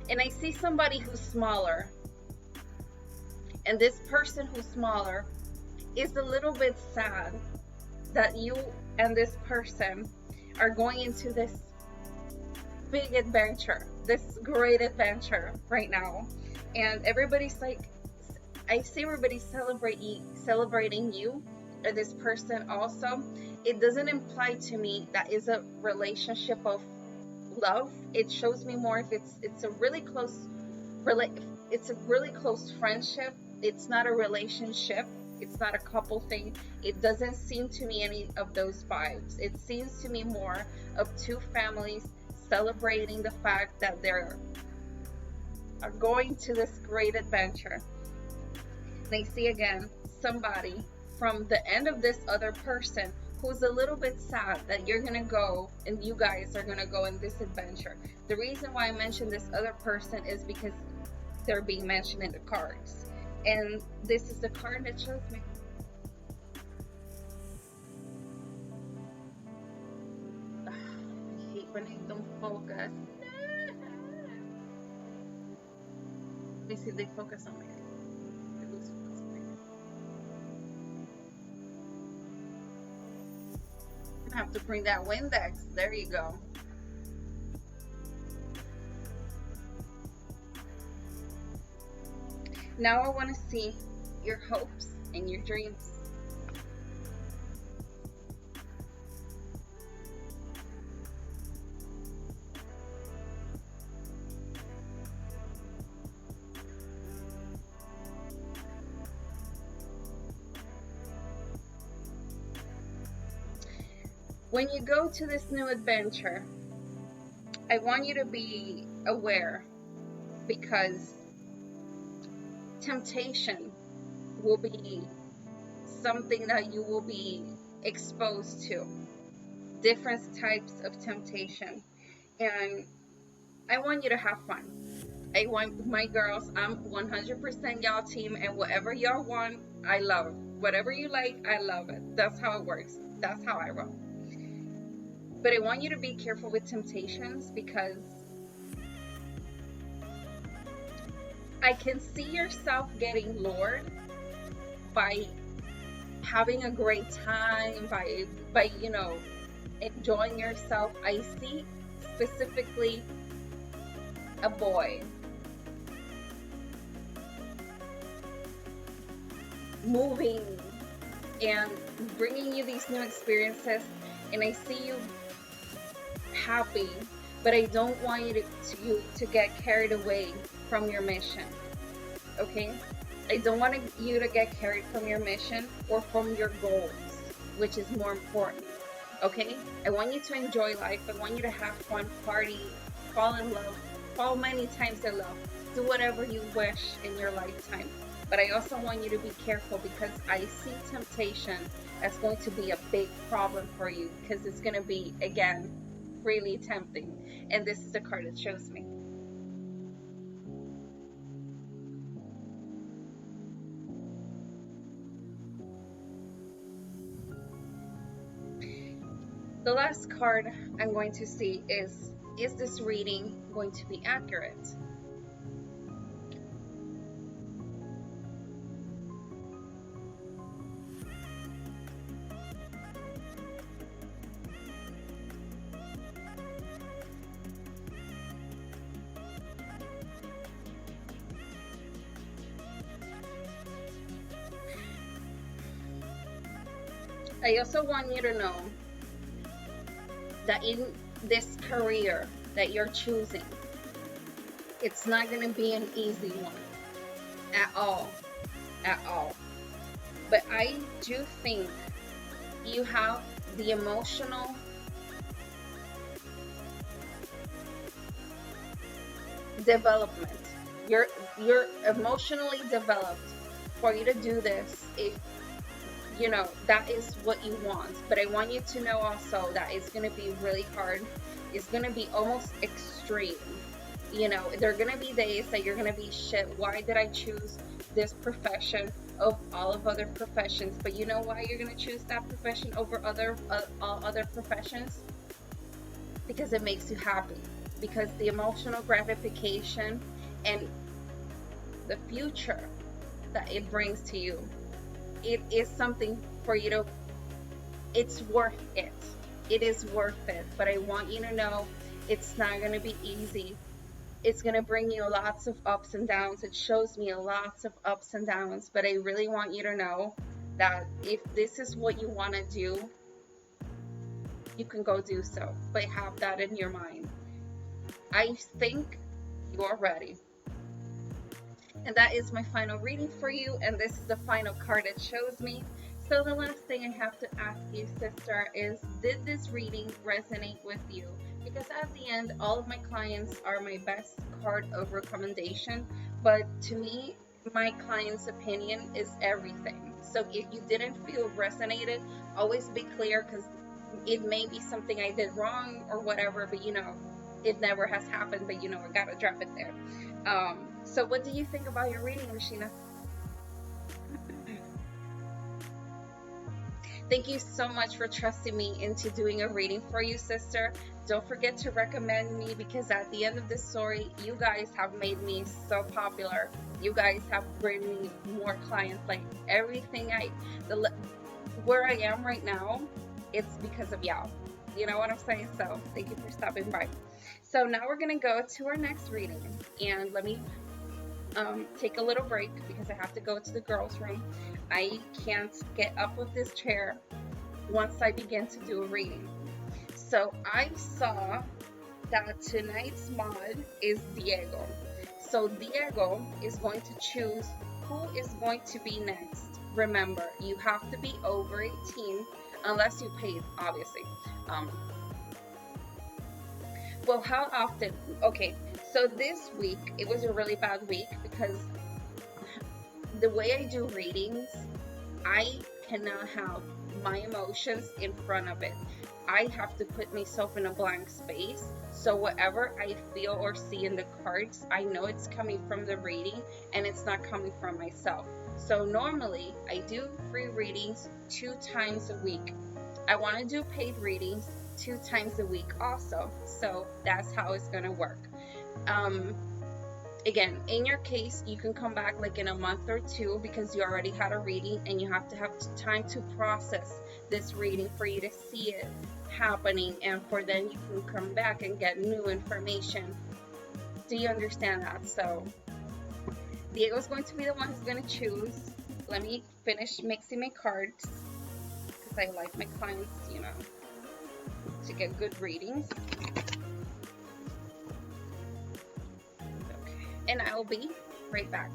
And I see somebody who's smaller. And this person who's smaller is a little bit sad that you and this person are going into this big adventure, this great adventure right now. And everybody's like, I see everybody celebrating you or this person also. It doesn't imply to me that is a relationship of love. It shows me more if it's a really close friendship. It's not a relationship. It's not a couple thing. It doesn't seem to me any of those vibes. It seems to me more of two families celebrating the fact that they're going to this great adventure. They see again somebody from the end of this other person who's a little bit sad that you're gonna go and you guys are gonna go in this adventure. The reason why I mentioned this other person is because they're being mentioned in the cards. And this is the card that shows me. I hate when I don't focus. Let me see if they focus on me. I have to bring that Windex. There you go. Now I want to see your hopes and your dreams. When you go to this new adventure, I want you to be aware because temptation will be something that you will be exposed to, different types of temptation. And I want you to have fun. I want my girls, I'm 100% y'all team, and whatever y'all want, I love. Whatever you like, I love it. That's how it works. That's how I roll. But I want you to be careful with temptations because I can see yourself getting lured by having a great time, by enjoying yourself. I see specifically a boy moving and bringing you these new experiences, and I see you happy, but I don't want you to get carried away from your mission. Okay? I don't want you to get carried from your mission or from your goals, which is more important. Okay? I want you to enjoy life. I want you to have fun, party, fall in love, fall many times in love, do whatever you wish in your lifetime. But I also want you to be careful because I see temptation as going to be a big problem for you because it's going to be, again, really tempting. And this is the card it shows me. The last card I'm going to see is this reading going to be accurate? I also want you to know that in this career that you're choosing, it's not going to be an easy one at all, but I do think you have the emotional development. You're emotionally developed for you to do this if that is what you want. But I want you to know also that it's going to be really hard. It's going to be almost extreme. There are going to be days that you're going to be, shit, why did I choose this profession of all of other professions? But you know why you're going to choose that profession over all other professions? Because it makes you happy. Because the emotional gratification and the future that it brings to you, it is something for you to, it's worth it. It is worth it. But I want you to know it's not going to be easy. It's going to bring you lots of ups and downs. It shows me lots of ups and downs. But I really want you to know that if this is what you want to do, you can go do so. But have that in your mind. I think you're ready. And that is my final reading for you, and this is the final card it shows me. So the last thing I have to ask you, sister, is did this reading resonate with you? Because at the end, all of my clients are my best card of recommendation, but to me, my client's opinion is everything. So if you didn't feel resonated, always be clear, because it may be something I did wrong or whatever, but it never has happened, but I gotta drop it there. So what do you think about your reading, Rashina? Thank you so much for trusting me into doing a reading for you, sister. Don't forget to recommend me, because at the end of this story, you guys have made me so popular. You guys have brought me more clients. Like everything where I am right now, it's because of y'all. You know what I'm saying? So thank you for stopping by. So now we're going to go to our next reading, and let me take a little break because I have to go to the girls' room. I can't get up with this chair once I begin to do a reading. So I saw that tonight's mod is Diego. So Diego is going to choose who is going to be next. Remember, you have to be over 18 unless you paid, obviously. Well, how often? Okay, so this week it was a really bad week because the way I do readings, I cannot have my emotions in front of it. I have to put myself in a blank space. So whatever I feel or see in the cards, I know it's coming from the reading and it's not coming from myself. So normally I do free readings 2 times a week. I want to do paid readings 2 times a week also. So that's how it's going to work. Um, Again, in your case, you can come back like in a month or two because you already had a reading and you have to have time to process this reading for you to see it happening, and for then you can come back and get new information. Do you understand that? So Diego's going to be the one who's going to choose. Let me finish mixing my cards because I like my clients, to get good readings. Okay. And I will be right back.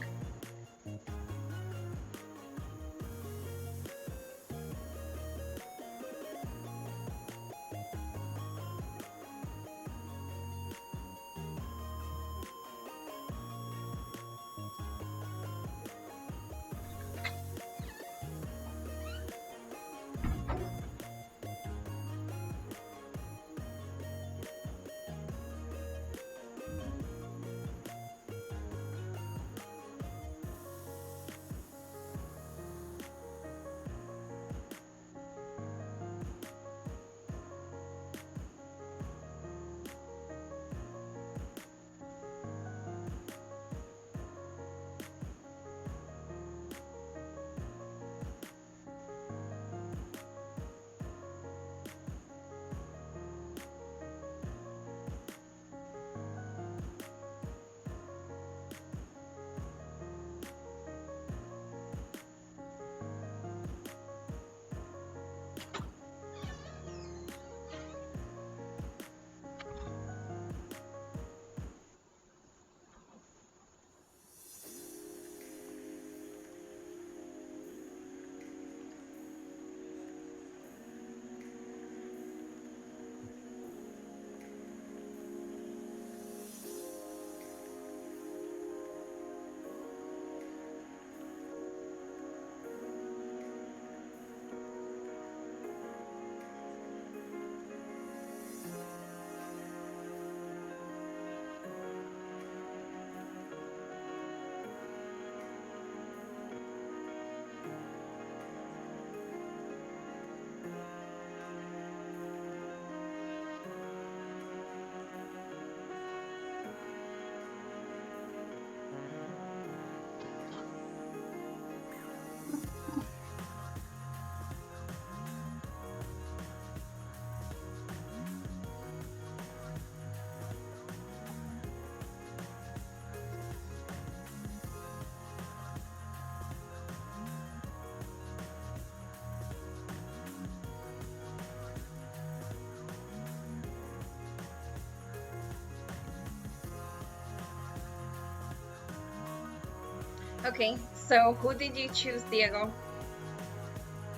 Okay, so who did you choose, Diego?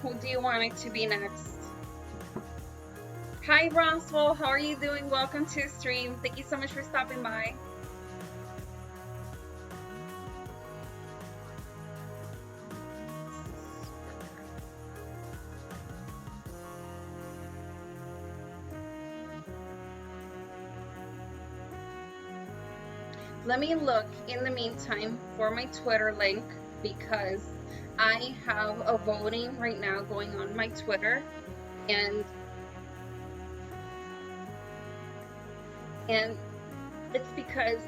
Who do you want it to be next? Hi, Roswell. How are you doing? Welcome to the stream. Thank you so much for stopping by. Let me look in the meantime for my Twitter link because I have a voting right now going on my Twitter, and it's because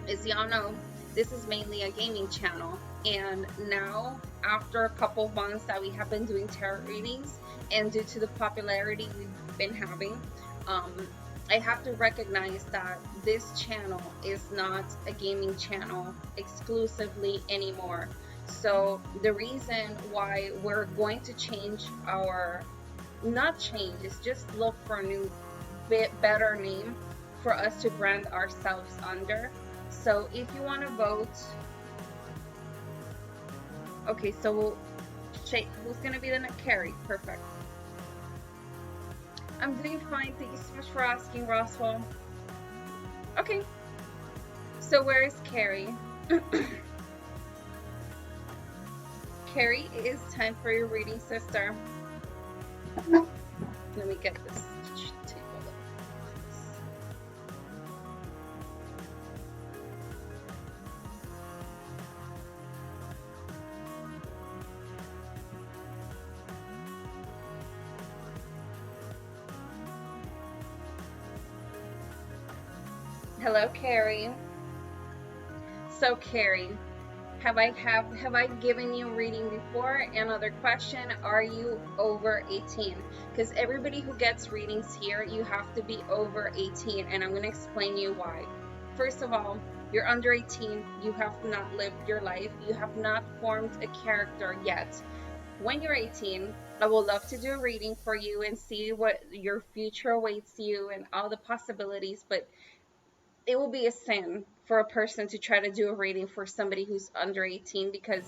as y'all know, this is mainly a gaming channel, and now after a couple of months that we have been doing tarot readings and due to the popularity we've been having, I have to recognize that this channel is not a gaming channel exclusively anymore. So the reason why we're going to change our, not change, is just look for a new better name for us to brand ourselves under. So if you want to vote, okay, so who's going to be the next Carrie? Perfect. I'm doing fine. Thank you so much for asking, Roswell. Okay, so where is Carrie? Carrie, it is time for your reading, sister. Let me get this table. Hello, Carrie. So, Carrie, have I given you a reading before? Another question, are you over 18? Because everybody who gets readings here, you have to be over 18, and I'm going to explain you why. First of all, you're under 18, you have not lived your life, you have not formed a character yet. When you're 18, I would love to do a reading for you and see what your future awaits you and all the possibilities, but it will be a sin for a person to try to do a reading for somebody who's under 18, because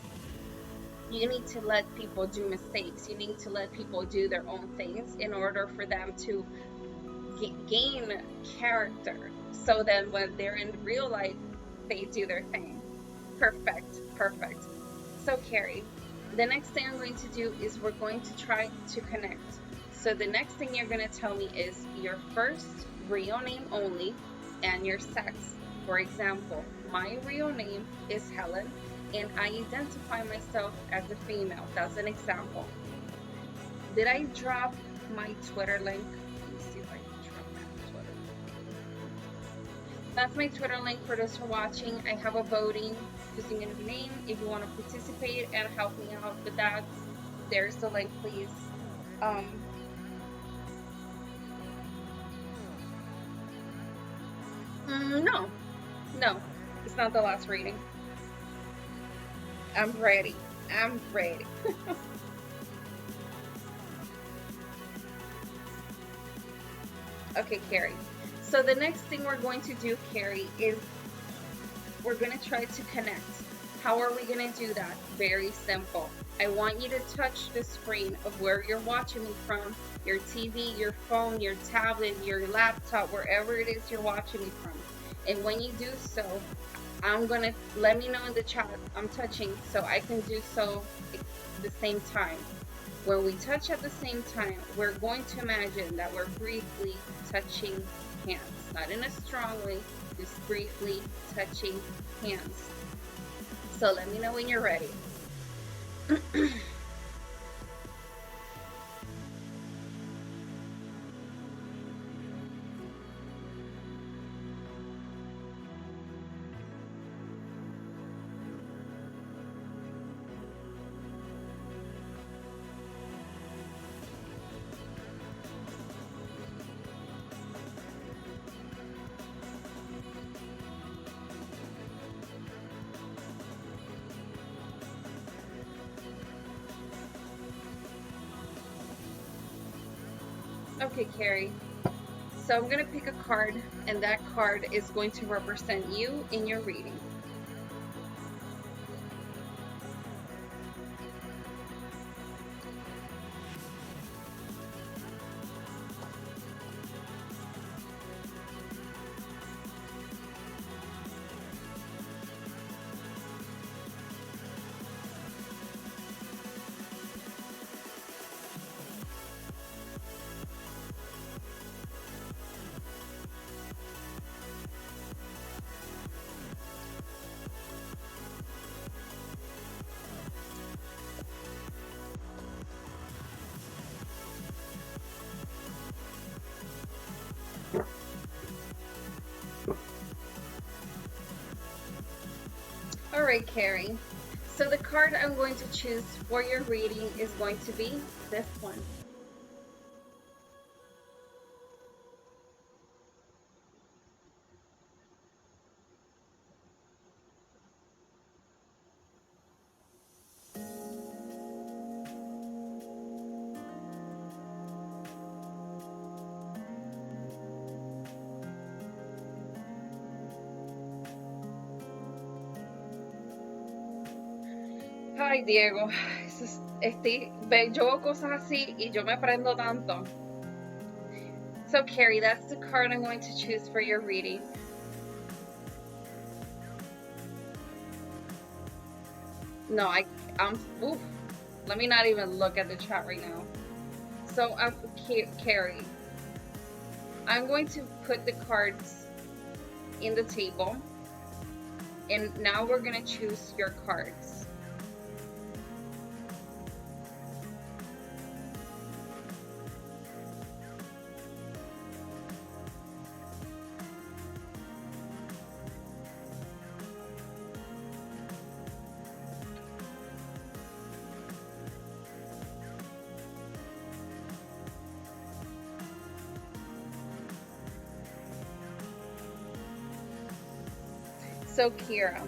you need to let people do mistakes. You need to let people do their own things in order for them to gain character, so then when they're in real life, they do their thing. Perfect, perfect. So, Carrie, the next thing I'm going to do is we're going to try to connect. So the next thing you're going to tell me is your first real name only and your sex. For example, my real name is Helen and I identify myself as a female. That's an example. Did I drop my Twitter link? Let me see if I can drop my Twitter. That's my Twitter link for those who are watching. I have a voting using a name. If you want to participate and help me out with that, there's the link, please. No, no, it's not the last reading. I'm ready. I'm ready. Okay, Carrie. So the next thing we're going to do, Carrie, is we're going to try to connect. How are we going to do that? Very simple. I want you to touch the screen of where you're watching me from, your TV, your phone, your tablet, your laptop, wherever it is you're watching me from. And when you do so, I'm going to let me know in the chat I'm touching so I can do so at the same time. When we touch at the same time, we're going to imagine that we're briefly touching hands. Not in a strong way, just briefly touching hands. So let me know when you're ready. Okay, Carrie. So I'm going to pick a card, and that card is going to represent you in your reading. All right, Carrie. So the card I'm going to choose for your reading is going to be this one. Ay, Diego, yo veo cosas así y yo me prendo tanto. So Carrie, that's the card I'm going to choose for your reading. No, oof, let me not even look at the chat right now. So Carrie, I'm going to put the cards in the table, and now we're going to choose your cards. So Kira,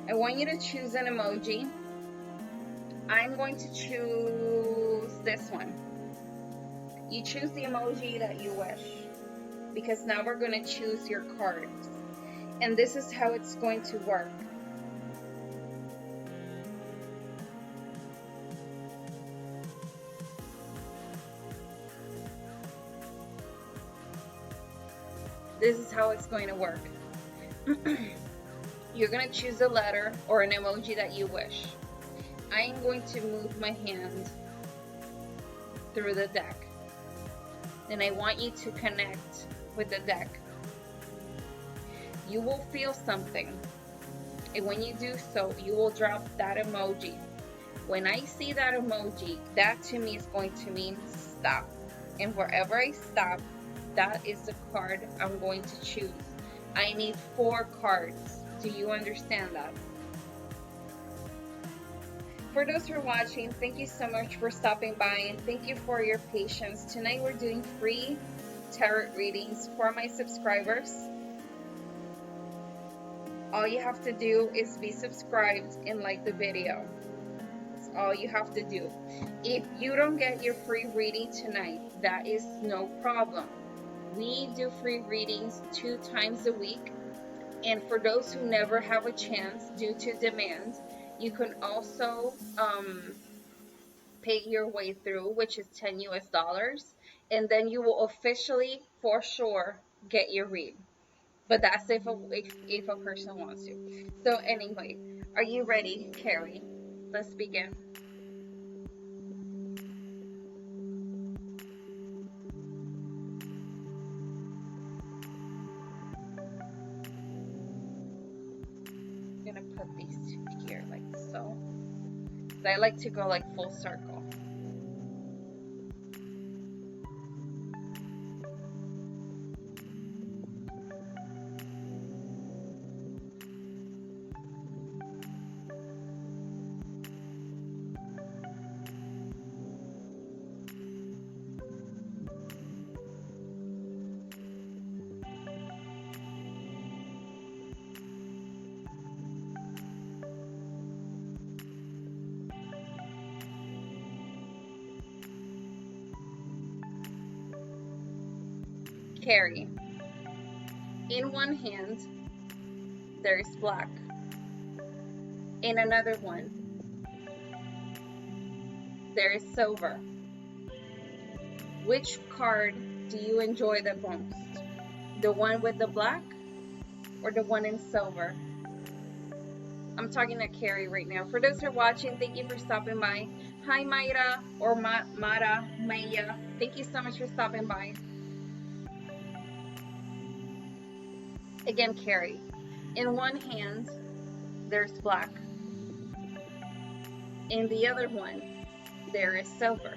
I want you to choose an emoji. I'm going to choose this one. You choose the emoji that you wish, because now we're going to choose your cards. And this is how it's going to work. This is how it's going to work. You're going to choose a letter or an emoji that you wish. I am going to move my hand through the deck. And I want you to connect with the deck. You will feel something. And when you do so, you will drop that emoji. When I see that emoji, that to me is going to mean stop. And wherever I stop, that is the card I'm going to choose. I need 4 cards. Do you understand that? For those who are watching, thank you so much for stopping by, and thank you for your patience. Tonight we're doing free tarot readings for my subscribers. All you have to do is be subscribed and like the video. That's all you have to do. If you don't get your free reading tonight, that is no problem. We do free readings 2 times a week. And for those who never have a chance due to demand, you can also pay your way through, which is $10 US, and then you will officially, for sure, get your read. But that's if a person wants to. So anyway, are you ready, Carrie? Let's begin. I'm gonna put these 2 here like so. I like to go like full circle. Carrie, in one hand, there is black. In another one, there is silver. Which card do you enjoy the most? The one with the black or the one in silver? I'm talking to Carrie right now. For those who are watching, thank you for stopping by. Hi, Mayra or Mara, Maya. Thank you so much for stopping by. Again, Carrie, in one hand, there's black. In the other one, there is silver.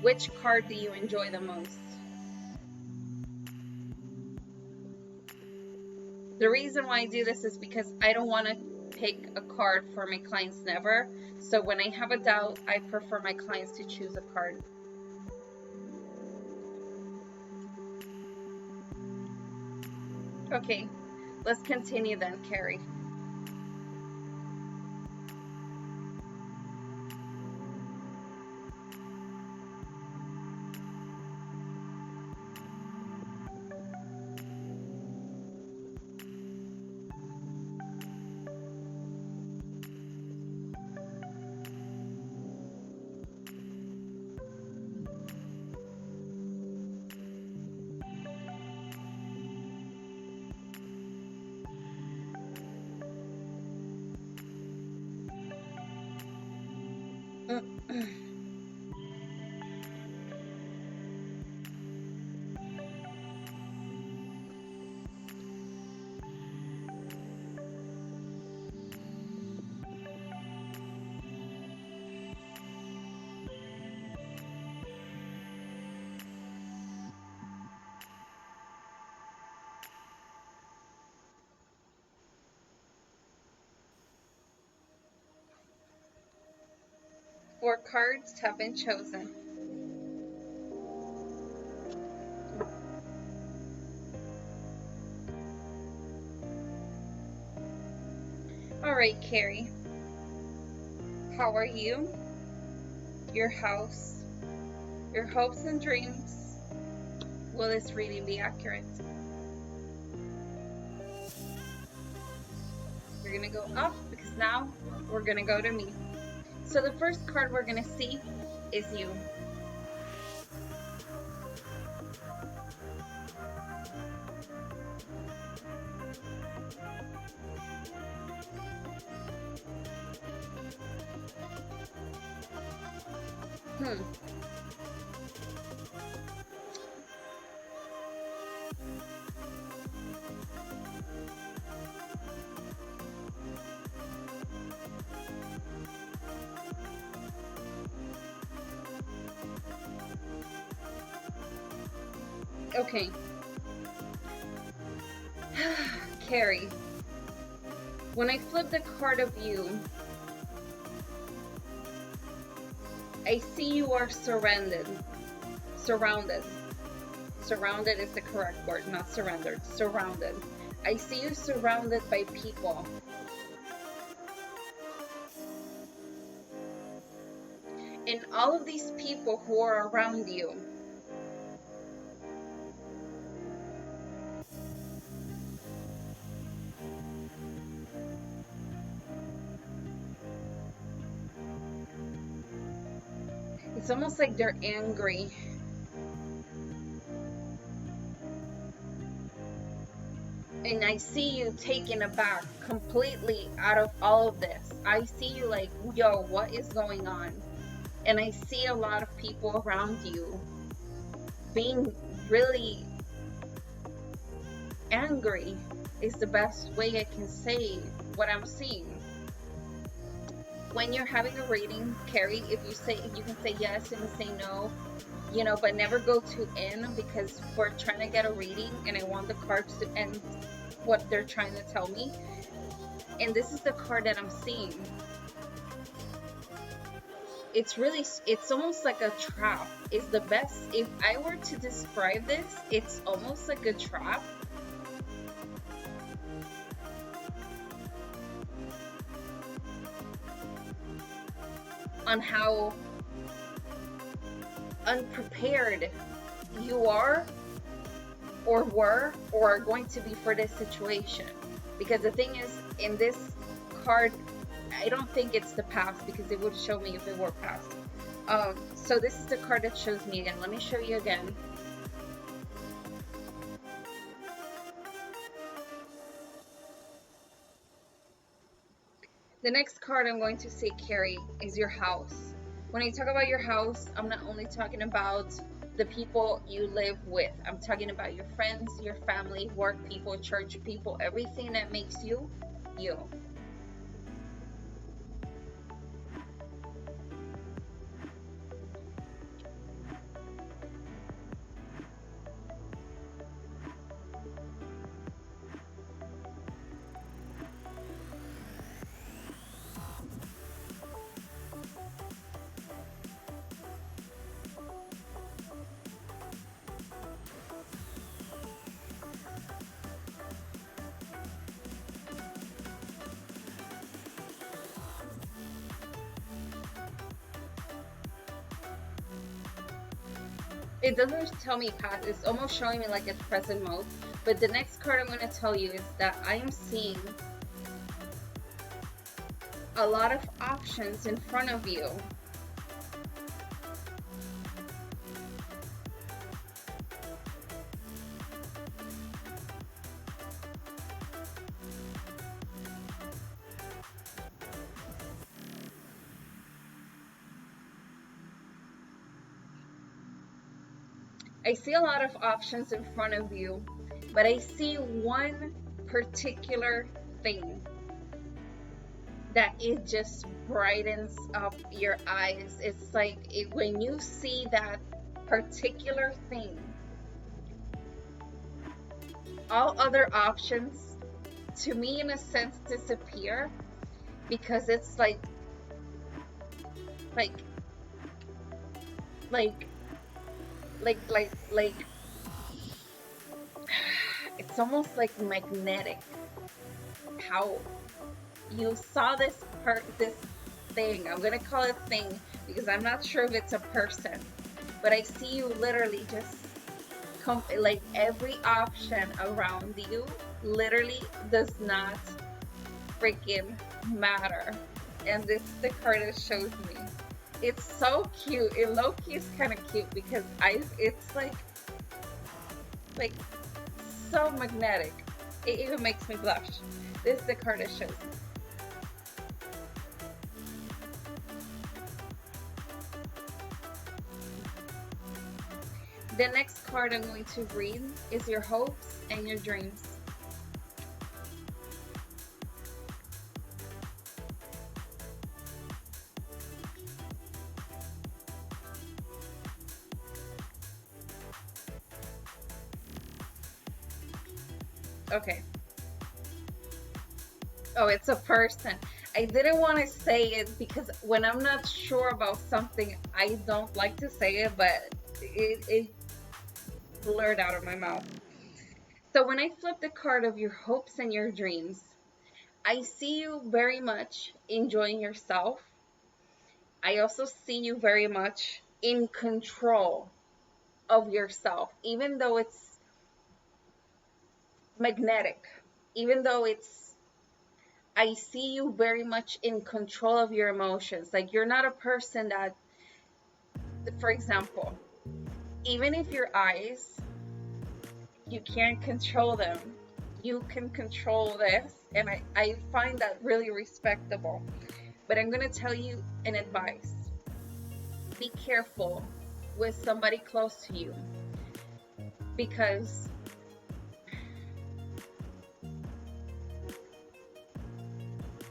Which card do you enjoy the most? The reason why I do this is because I don't want to pick a card for my clients never. So when I have a doubt, I prefer my clients to choose a card. Okay, let's continue then, Carrie. Four cards have been chosen. All right, Carrie. How are you? Your house, your hopes and dreams. Will this reading be accurate? We're gonna go up because now we're gonna go to me. So the first card we're gonna see is you. Hmm. Okay. Carrie, when I flip the card of you, I see you are surrounded. Surrounded. Surrounded is the correct word, not surrendered. Surrounded. I see you surrounded by people. And all of these people who are around you, it's almost like they're angry. And I see you taken aback completely out of all of this. I see you like, yo, what is going on? And I see a lot of people around you being really angry is the best way I can say what I'm seeing. When you're having a reading, Carrie, if you can say yes and say no, you know, but never go too in, because we're trying to get a reading and I want the cards to end what they're trying to tell me. And this is the card that I'm seeing. It's almost like a trap. It's the best. If I were to describe this, it's almost like a trap. On how unprepared you are or were or are going to be for this situation. Because the thing is, in this card, I don't think it's the past, because it would show me if it were past. So this is the card that shows me again. Let me show you again. The next card I'm going to say, Carrie, is your house. When I talk about your house, I'm not only talking about the people you live with. I'm talking about your friends, your family, work people, church people, everything that makes you, you. It doesn't tell me past, it's almost showing me like it's present mode. But the next card I'm going to tell you is that I am seeing a lot of options in front of you. I see a lot of options in front of you, but I see one particular thing that it just brightens up your eyes. It's like when you see that particular thing, all other options, to me, in a sense, disappear because it's like, like, like, it's almost like magnetic. How you saw this thing. I'm gonna call it thing because I'm not sure if it's a person, but I see you literally just like every option around you literally does not freaking matter. And this is the card that shows me. It's so cute. It low-key is kind of cute because it's like so magnetic. It even makes me blush. This is the card that shows me. The next card I'm going to read is your hopes and your dreams. Okay. Oh, it's a person. I didn't want to say it because when I'm not sure about something, I don't like to say it, but it blurred out of my mouth. So when I flip the card of your hopes and your dreams, I see you very much enjoying yourself. I also see you very much in control of yourself, even though it's magnetic, even though I see you very much in control of your emotions. Like you're not a person that, for example, even if your eyes, you can't control them, you can control this. And I find that really respectable. But I'm going to tell you an advice. Be careful with somebody close to you because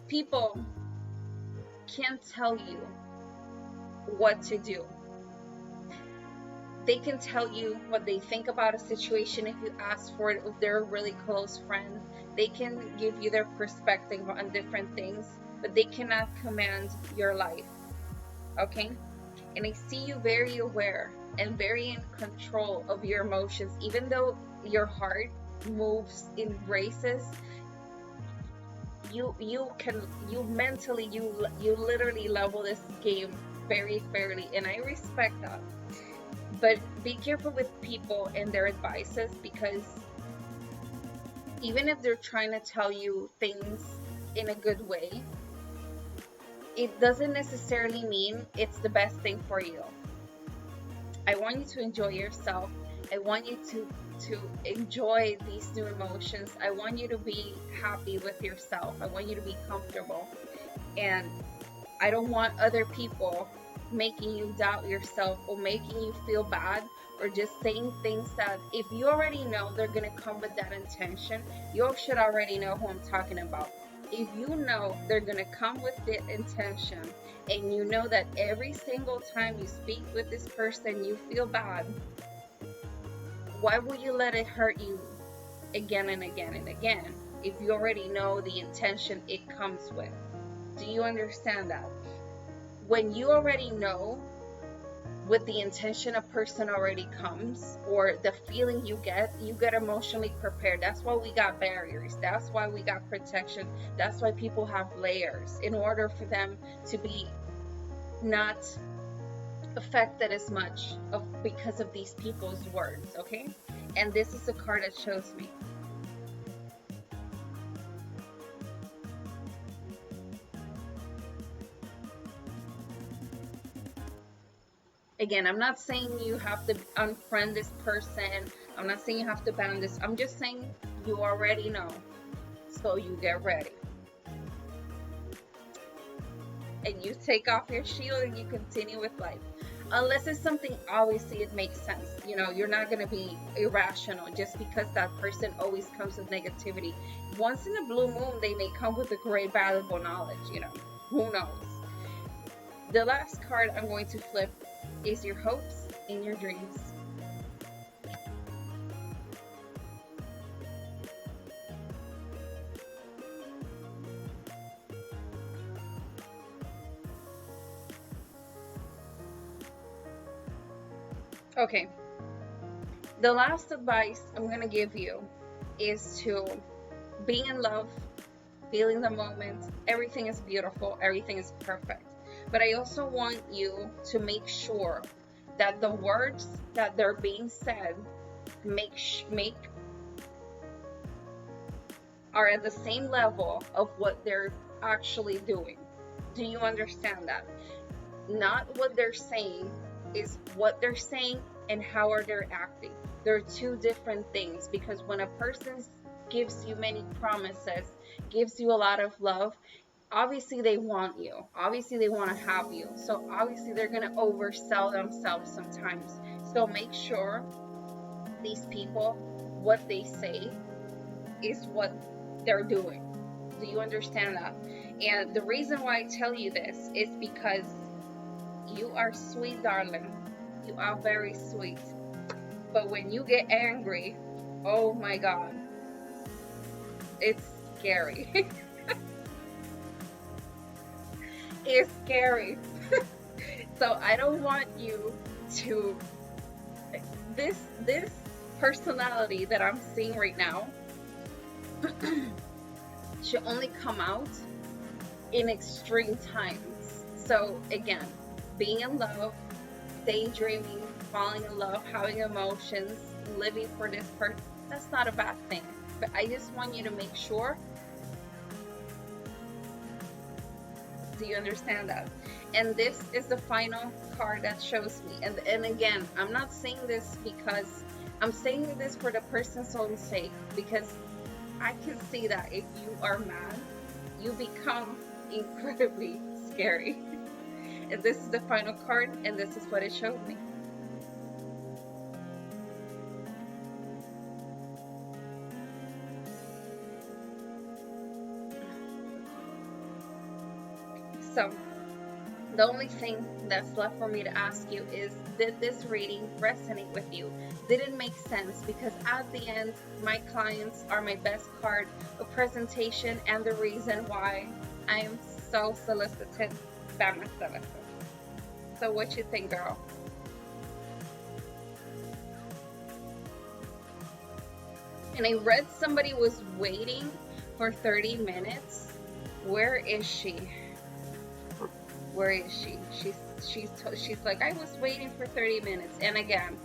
people can't tell you what to do. They can tell you what they think about a situation if you ask for it. If they're a really close friend, they can give you their perspective on different things, but they cannot command your life. Okay? And I see you very aware and very in control of your emotions, even though your heart moves in races. You mentally, you literally level this game very fairly, and I respect that. But be careful with people and their advices, because even if they're trying to tell you things in a good way, it doesn't necessarily mean it's the best thing for you. I want you to enjoy yourself. I want you to enjoy these new emotions. I want you to be happy with yourself. I want you to be comfortable. And I don't want other people making you doubt yourself or making you feel bad or just saying things that if you already know they're going to come with that intention, you should already know who I'm talking about. If you know they're going to come with the intention and you know that every single time you speak with this person you feel bad, why would you let it hurt you again and again and again if you already know the intention it comes with? Do you understand that? When you already know with the intention a person already comes, or the feeling you get emotionally prepared. That's why we got barriers. That's why we got protection. That's why people have layers, in order for them to be not affected as much because of these people's words, okay? And this is a card that shows me. Again, I'm not saying you have to unfriend this person. I'm not saying you have to ban this. I'm just saying you already know. So you get ready. And you take off your shield and you continue with life. Unless it's something, obviously it makes sense. You're not going to be irrational just because that person always comes with negativity. Once in a blue moon, they may come with a great valuable knowledge. Who knows? The last card I'm going to flip is your hopes and your dreams. Okay, the last advice I'm going to give you is to be in love, feeling the moment. Everything is beautiful, everything is perfect. But I also want you to make sure that the words that they're being said make are at the same level of what they're actually doing. Do you understand that? Not what they're saying, is what they're saying and how are they acting. They're two different things, because when a person gives you many promises, gives you a lot of love, obviously they want you. Obviously they want to have you. So obviously they're going to oversell themselves sometimes. So make sure these people, what they say is what they're doing. Do you understand that? And the reason why I tell you this is because you are sweet, darling. You are very sweet. But when you get angry, oh my God, it's scary. It's scary. So I don't want you to, this personality that I'm seeing right now should only come out in extreme times. So again, being in love, daydreaming, falling in love, having emotions, living for this person, that's not a bad thing. But I just want you to make sure. Do you understand that? And this is the final card that shows me. And again, I'm not saying this because I'm saying this for the person's own sake, because I can see that if you are mad, you become incredibly scary. And this is the final card, and this is what it showed me. So the only thing that's left for me to ask you is, did this reading resonate with you? Did it make sense? Because at the end, my clients are my best card of presentation and the reason why I am so solicited by my solicitors. So what you think, girl? And I read somebody was waiting for 30 minutes. Where is she? Where is she? She's like, I was waiting for 30 minutes. And again,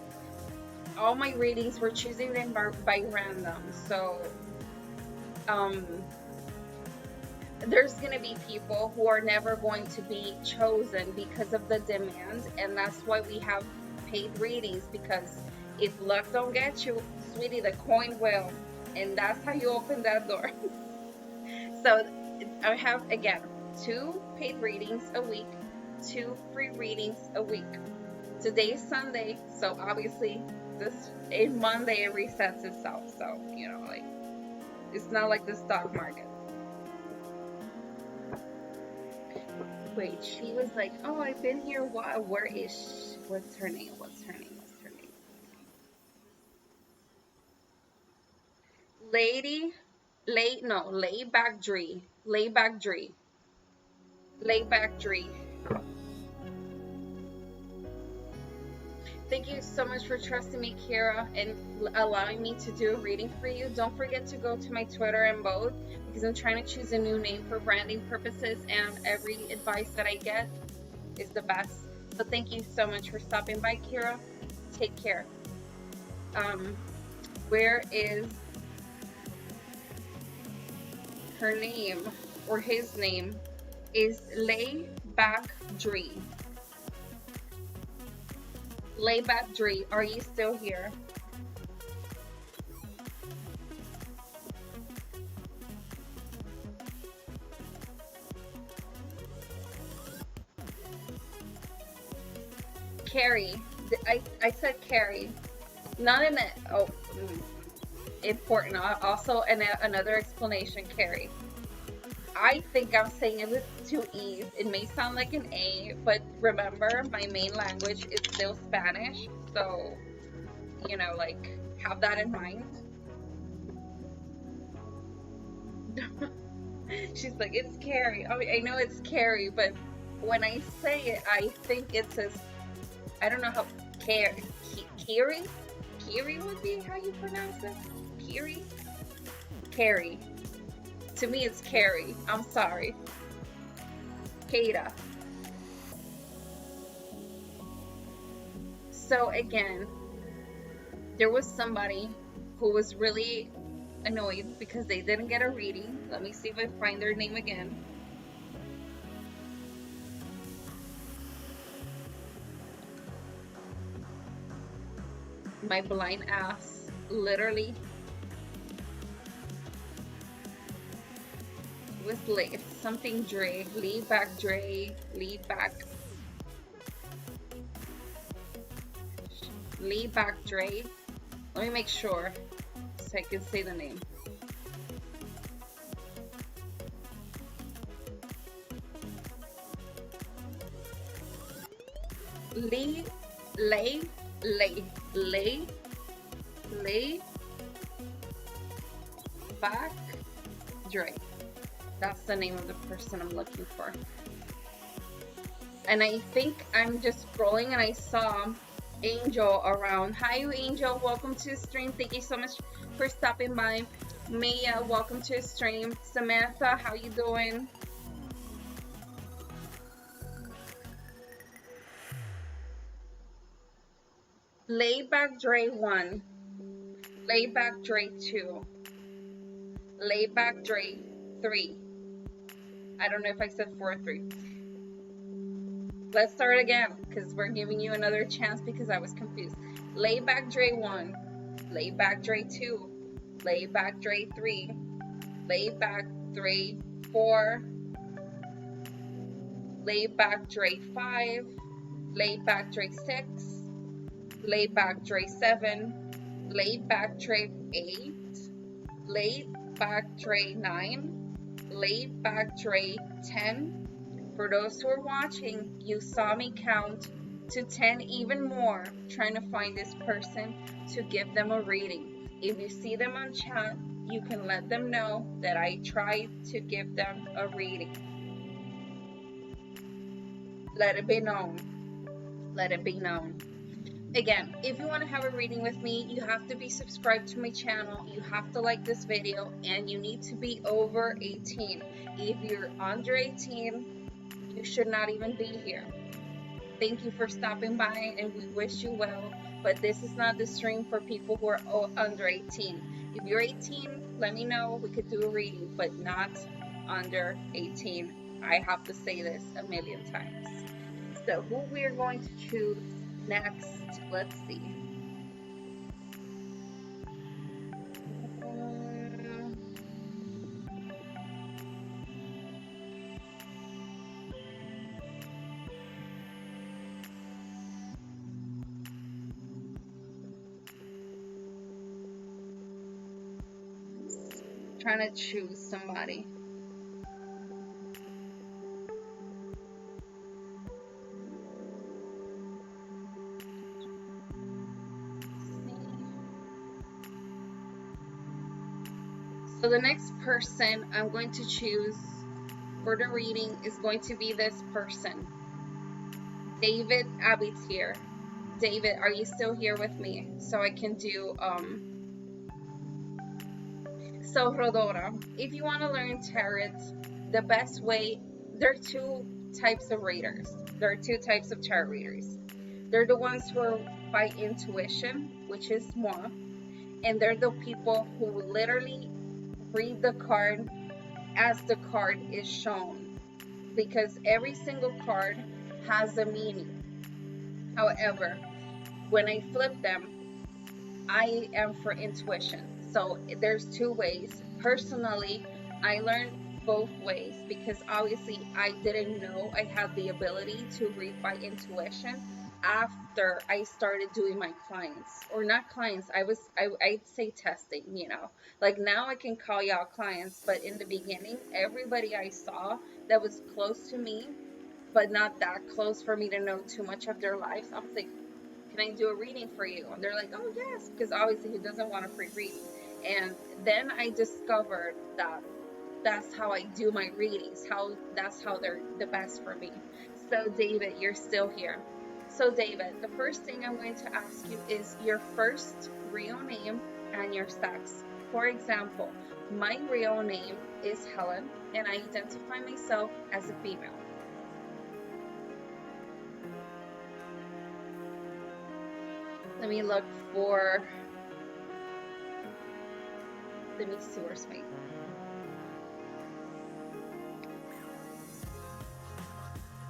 all my readings were choosing them by random. So there's going to be people who are never going to be chosen because of the demand, and that's why we have paid readings, because if luck don't get you, sweetie, the coin will, and that's how you open that door. So I have, again, 2 paid readings a week, 2 free readings a week. Today is Sunday, so obviously in Monday it resets itself. So like, it's not like the stock market. Wait, she was like, oh, I've been here. Where is she? What's her name? Lady, Layback Dree. Thank you so much for trusting me, Kira, and allowing me to do a reading for you. Don't forget to go to my Twitter and both, because I'm trying to choose a new name for branding purposes, and every advice that I get is the best. So thank you so much for stopping by, Kira. Take care. Where is her name, or his name? Is Layback Dree. Layback Dree, are you still here? Carrie. I said Carrie. Not in it. Oh, important. Also, another explanation, Carrie. I think I'm saying it with two E's. It may sound like an A, but remember, my main language is still Spanish. So, like, have that in mind. She's like, it's Carrie. Oh, I know it's Carrie, but when I say it, I think it says, I don't know how, Kiri? Kiri would be how you pronounce it? Kiri? Carrie. To me, it's Carrie. I'm sorry. Keita. So again, there was somebody who was really annoyed because they didn't get a reading. Let me see if I find their name again. My blind ass, literally. It was late. Something Dre. Lead back Dre. Lead back. Lead back Dre. Let me make sure so I can say the name. Lay back Dre. That's the name of the person I'm looking for. And I think I'm just scrolling and I saw Angel around. Hi Angel, welcome to the stream. Thank you so much for stopping by. Mia, welcome to the stream. Samantha, how you doing? Layback Dre 1, Layback Dre 2, Layback Dre 3. I don't know if I said 4 or 3. Let's start again because we're giving you another chance because I was confused. Layback Dre 1, Layback Dre 2, Layback Dre 3, Layback Dre 4, Layback Dre 5, Layback Dre 6, Layback Dre 7, Layback Dre 8, Layback Dre 9, Layback Dre 10. For those who are watching, you saw me count to 10 even more, trying to find this person to give them a reading. If you see them on chat, you can let them know that I tried to give them a reading. Let it be known. Let it be known. Again, if you want to have a reading with me, you have to be subscribed to my channel, you have to like this video, and you need to be over 18. If you're under 18, you should not even be here. Thank you for stopping by, and we wish you well, but this is not the stream for people who are under 18. If you're 18, let me know, we could do a reading, but not under 18. I have to say this a million times. So who we're going to choose next, let's see. Trying to choose somebody. So the next person I'm going to choose for the reading is going to be this person. David Abitier. David, are you still here with me? So I can do, So Rodora, if you want to learn tarot, the best way, there are two types of readers. There are two types of tarot readers. They're the ones who are by intuition, which is moi, and they're the people who literally read the card as the card is shown, because every single card has a meaning. However, when I flip them, I am for intuition. So there's two ways. Personally, I learned both ways because obviously I didn't know I had the ability to read by intuition. after I started doing my clients, or not clients, I'd say testing, you know. Like now I can call y'all clients, but in the beginning, everybody I saw that was close to me, but not that close for me to know too much of their lives, I was like, can I do a reading for you? And they're like, oh yes, because obviously who doesn't want a free reading? And then I discovered that that's how I do my readings, how that's how they're the best for me. So David, you're still here. So David, the first thing I'm going to ask you is your first real name and your sex. For example, my real name is Helen and I identify myself as a female. Let me look for, let me see where's my,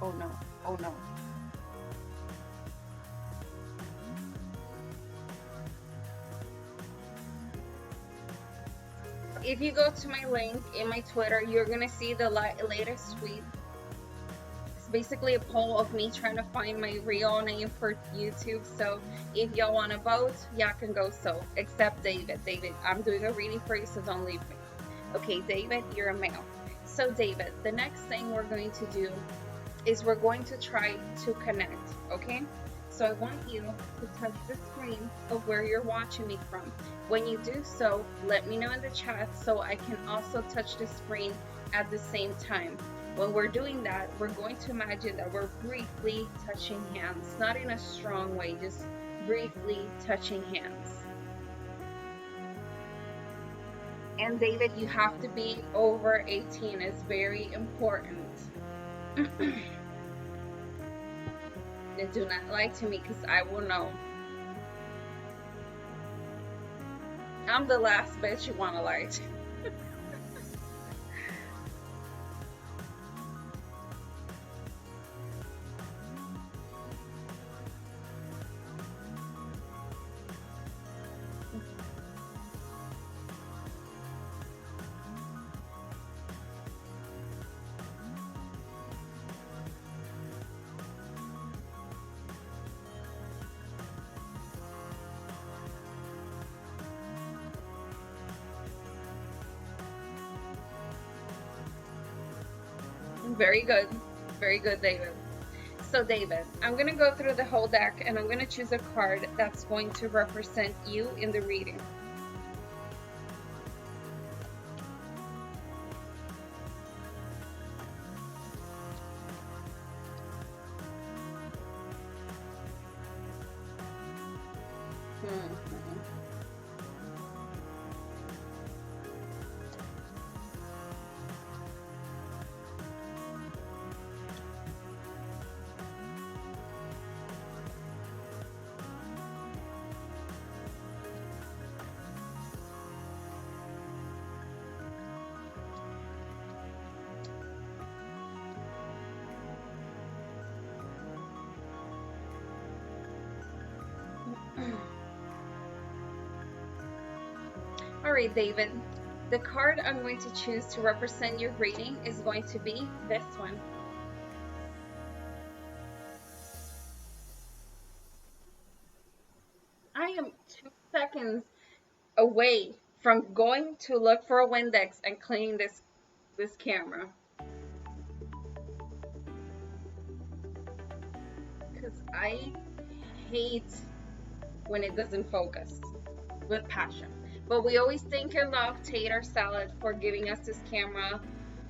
oh no, oh no. If you go to my link in my Twitter, you're gonna see the latest tweet. It's basically a poll of me trying to find my real name for YouTube. So if y'all want to vote, y'all can go so. Except David. David, I'm doing a reading for you, so don't leave me. Okay, David, you're a male. So David, the next thing we're going to do is we're going to try to connect, okay? So I want you to touch the screen of where you're watching me from. When you do so, let me know in the chat so I can also touch the screen at the same time. When we're doing that, we're going to imagine that we're briefly touching hands, not in a strong way, just briefly touching hands. And David, you have to be over 18. It's very important. And do not lie to me because I will know. I'm the last bitch you want to lie to. Very good. Very good, David. So David, I'm going to go through the whole deck and I'm going to choose a card that's going to represent you in the reading. All right, David, the card I'm going to choose to represent your reading is going to be this one. I am 2 seconds away from going to look for a Windex and cleaning this camera. Because I hate when it doesn't focus with passion. But we always thank and love Tater Salad for giving us this camera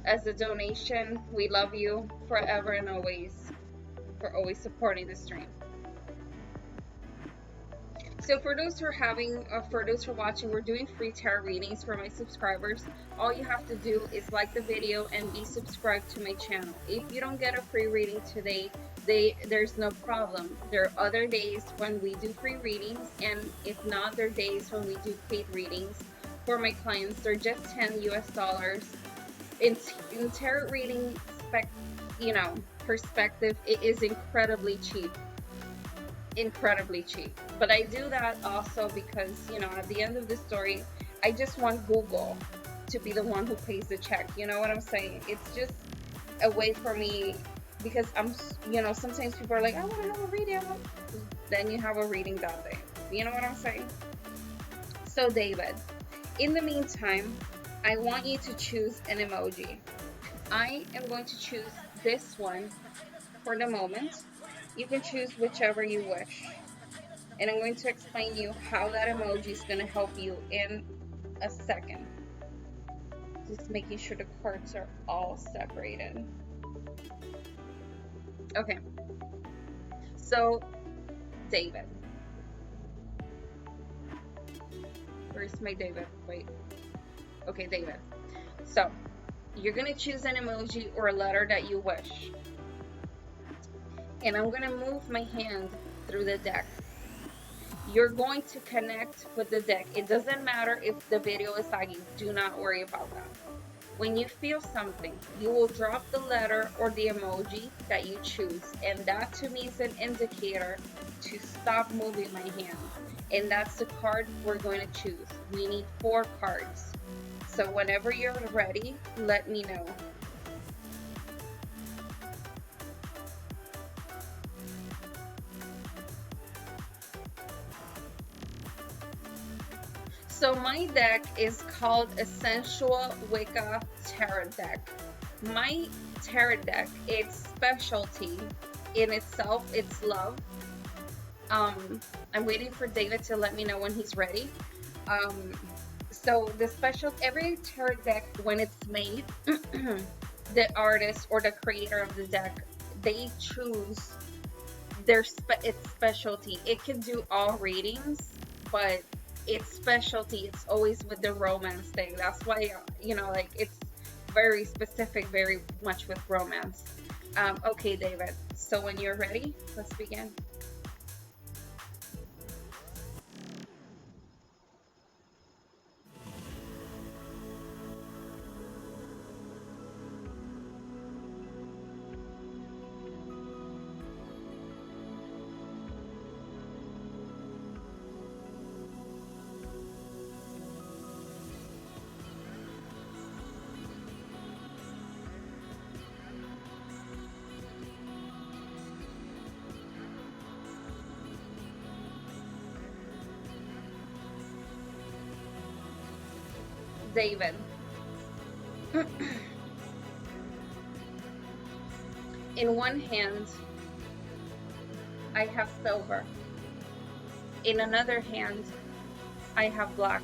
as a donation. We love you forever and always for always supporting the stream. So for those who are for those who are watching, we're doing free tarot readings for my subscribers. All you have to do is like the video and be subscribed to my channel. If you don't get a free reading today, there's no problem. There are other days when we do free readings, and if not, there are days when we do paid readings for my clients. They're just $10 US. In tarot reading perspective, it is incredibly cheap. But I do that also because, at the end of the story, I just want Google to be the one who pays the check. You know what I'm saying? It's just a way for me because sometimes people are like, I want to have a reading. Then you have a reading that day. You know what I'm saying? So, David, in the meantime, I want you to choose an emoji. I am going to choose this one for the moment. You can choose whichever you wish. And I'm going to explain you how that emoji is going to help you in a second. Just making sure the cards are all separated. Okay. So, David. Where's my David? Wait. Okay, David. So, you're going to choose an emoji or a letter that you wish. And I'm going to move my hand through the deck. You're going to connect with the deck. It doesn't matter if the video is laggy. Do not worry about that. When you feel something, you will drop the letter or the emoji that you choose. And that to me is an indicator to stop moving my hand. And that's the card we're going to choose. We need 4 cards. So whenever you're ready, let me know. So my deck is called a Sensual Wicca Tarot deck. My tarot deck, its specialty in itself, it's love. I'm waiting for David to let me know when he's ready. So every tarot deck, when it's made, the artist or the creator of the deck, they choose its specialty. It can do all readings, but its specialty, it's always with the romance thing. That's why, like, it's very specific, very much with romance. Okay, David. So when you're ready, let's begin. David. In one hand, I have silver. In another hand, I have black.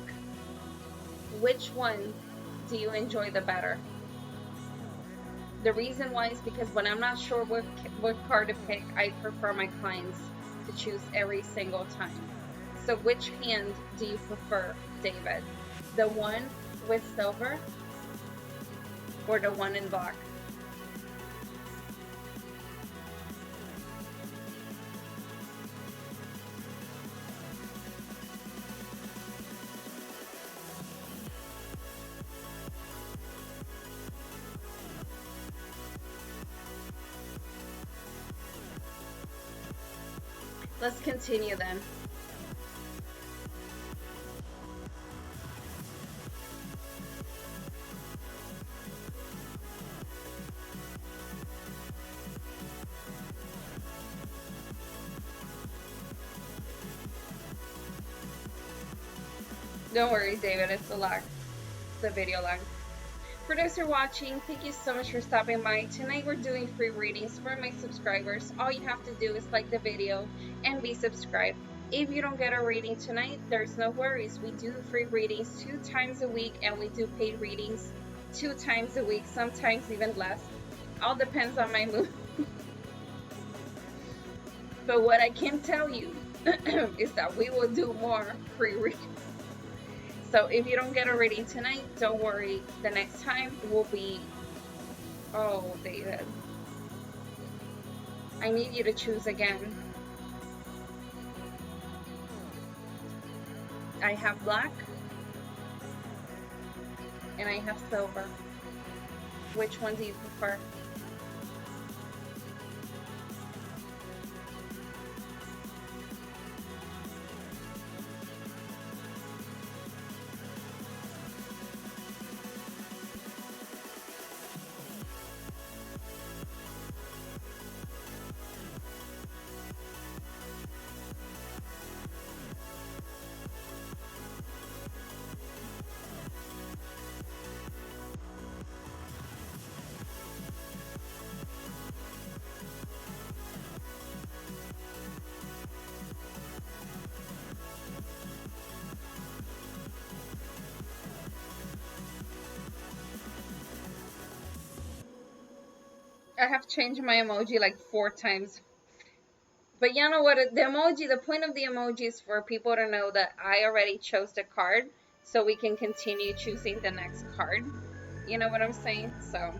Which one do you enjoy the better? The reason why is because when I'm not sure what card to pick, I prefer my clients to choose every single time. So which hand do you prefer, David? The one with silver or the one in black? Let's continue then. Don't worry, David, it's a lag. It's a video lag. For those who are watching, thank you so much for stopping by. Tonight we're doing free readings for my subscribers. All you have to do is like the video and be subscribed. If you don't get a reading tonight, there's no worries. We do free readings 2 times a week, and we do paid readings 2 times a week, sometimes even less. All depends on my mood. But what I can tell you is that we will do more free readings. So if you don't get a reading tonight, don't worry. The next time will be... Oh, David. I need you to choose again. I have black. And I have silver. Which one do you prefer? I have changed my emoji like 4 times. But you know what? The point of the emoji is for people to know that I already chose the card, so we can continue choosing the next card. You know what I'm saying? So,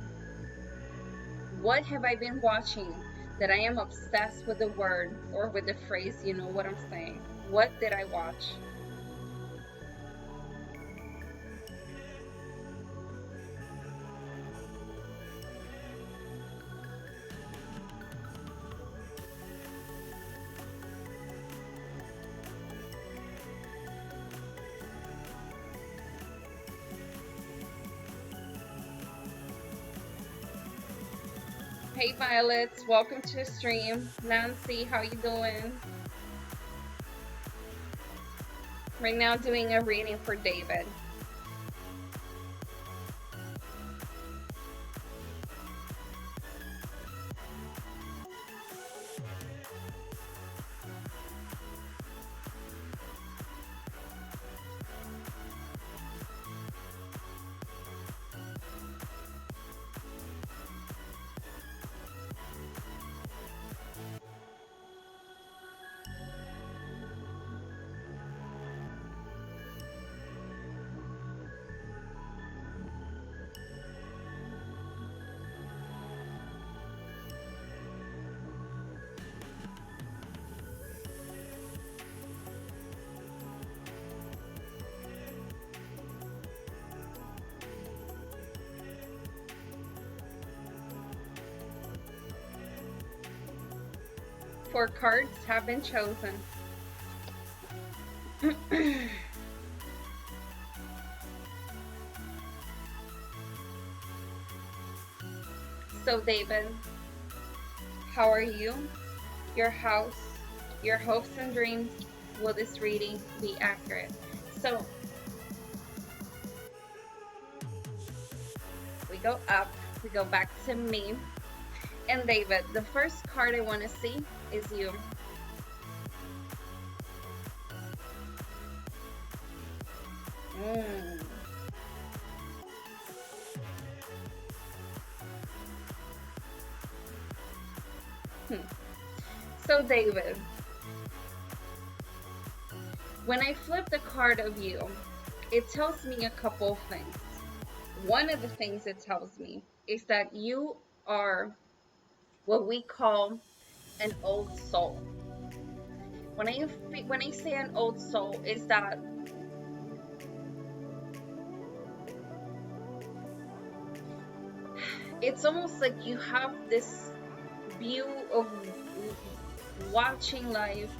what have I been watching that I am obsessed with the word or with the phrase? You know what I'm saying? What did I watch? Hey Violets, welcome to the stream. Nancy, how you doing? Right now doing a reading for David. Four cards have been chosen. So David, how are you? Your house, your hopes and dreams, will this reading be accurate? So we go up, we go back to me. And David, the first card I want to see is you. Mm. So David, when I flip the card of you, it tells me a couple of things. One of the things it tells me is that you are what we call an old soul. When I say an old soul, is that it's almost like you have this view of watching life,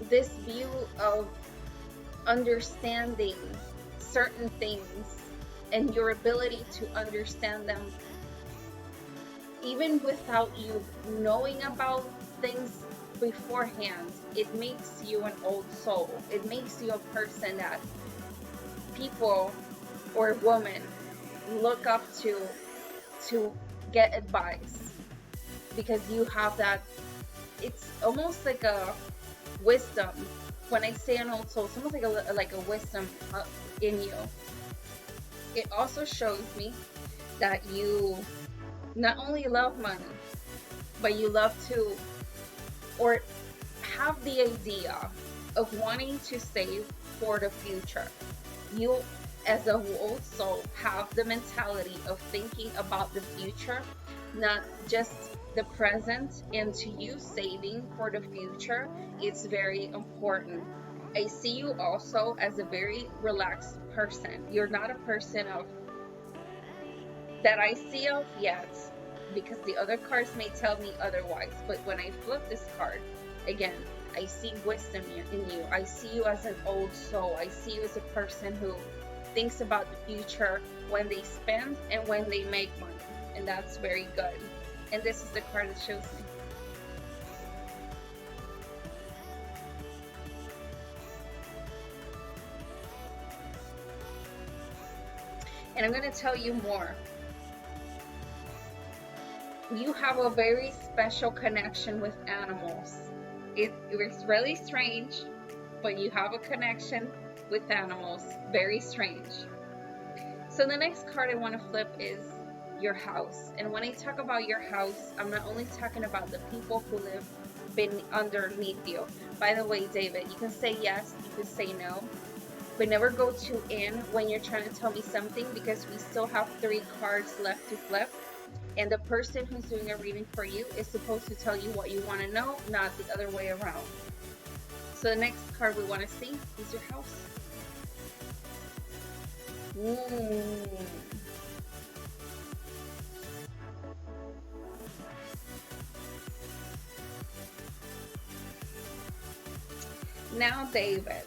this view of understanding certain things and your ability to understand them even without you knowing about things beforehand. It makes you an old soul. It makes you a person that people or women look up to get advice, because you have that. It's almost like a wisdom. When I say an old soul, it's almost like a wisdom in you. It also shows me that you not only love money, but you love to, or have the idea of wanting to save for the future. You, as a old soul, have the mentality of thinking about the future, not just the present, and to you saving for the future, it's very important. I see you also as a very relaxed person. You're not a person of that I see of yet, because the other cards may tell me otherwise. But when I flip this card, again, I see wisdom in you. I see you as an old soul. I see you as a person who thinks about the future when they spend and when they make money. And that's very good. And this is the card that shows me. And I'm going to tell you more. You have a very special connection with animals. It's really strange, but you have a connection with animals. Very strange. So the next card I want to flip is your house. And when I talk about your house, I'm not only talking about the people who live underneath you. By the way, David, you can say yes, you can say no, but never go too in when you're trying to tell me something, because we still have 3 cards left to flip. And the person who's doing a reading for you is supposed to tell you what you want to know, not the other way around. So the next card we want to see is your house. Now, David.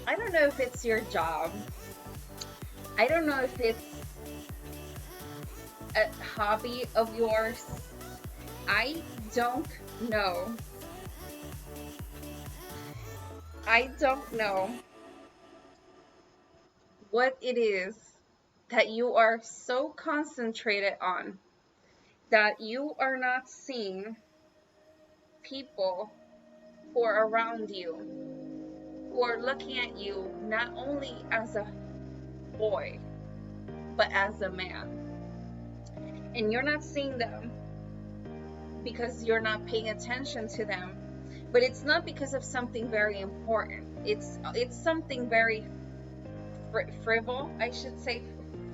I don't know if it's your job. I don't know if it's a hobby of yours. I don't know. I don't know what it is that you are so concentrated on that you are not seeing people who are around you, who are looking at you not only as a boy, but as a man. And you're not seeing them because you're not paying attention to them. But it's not because of something very important. It's something very frivol, I should say.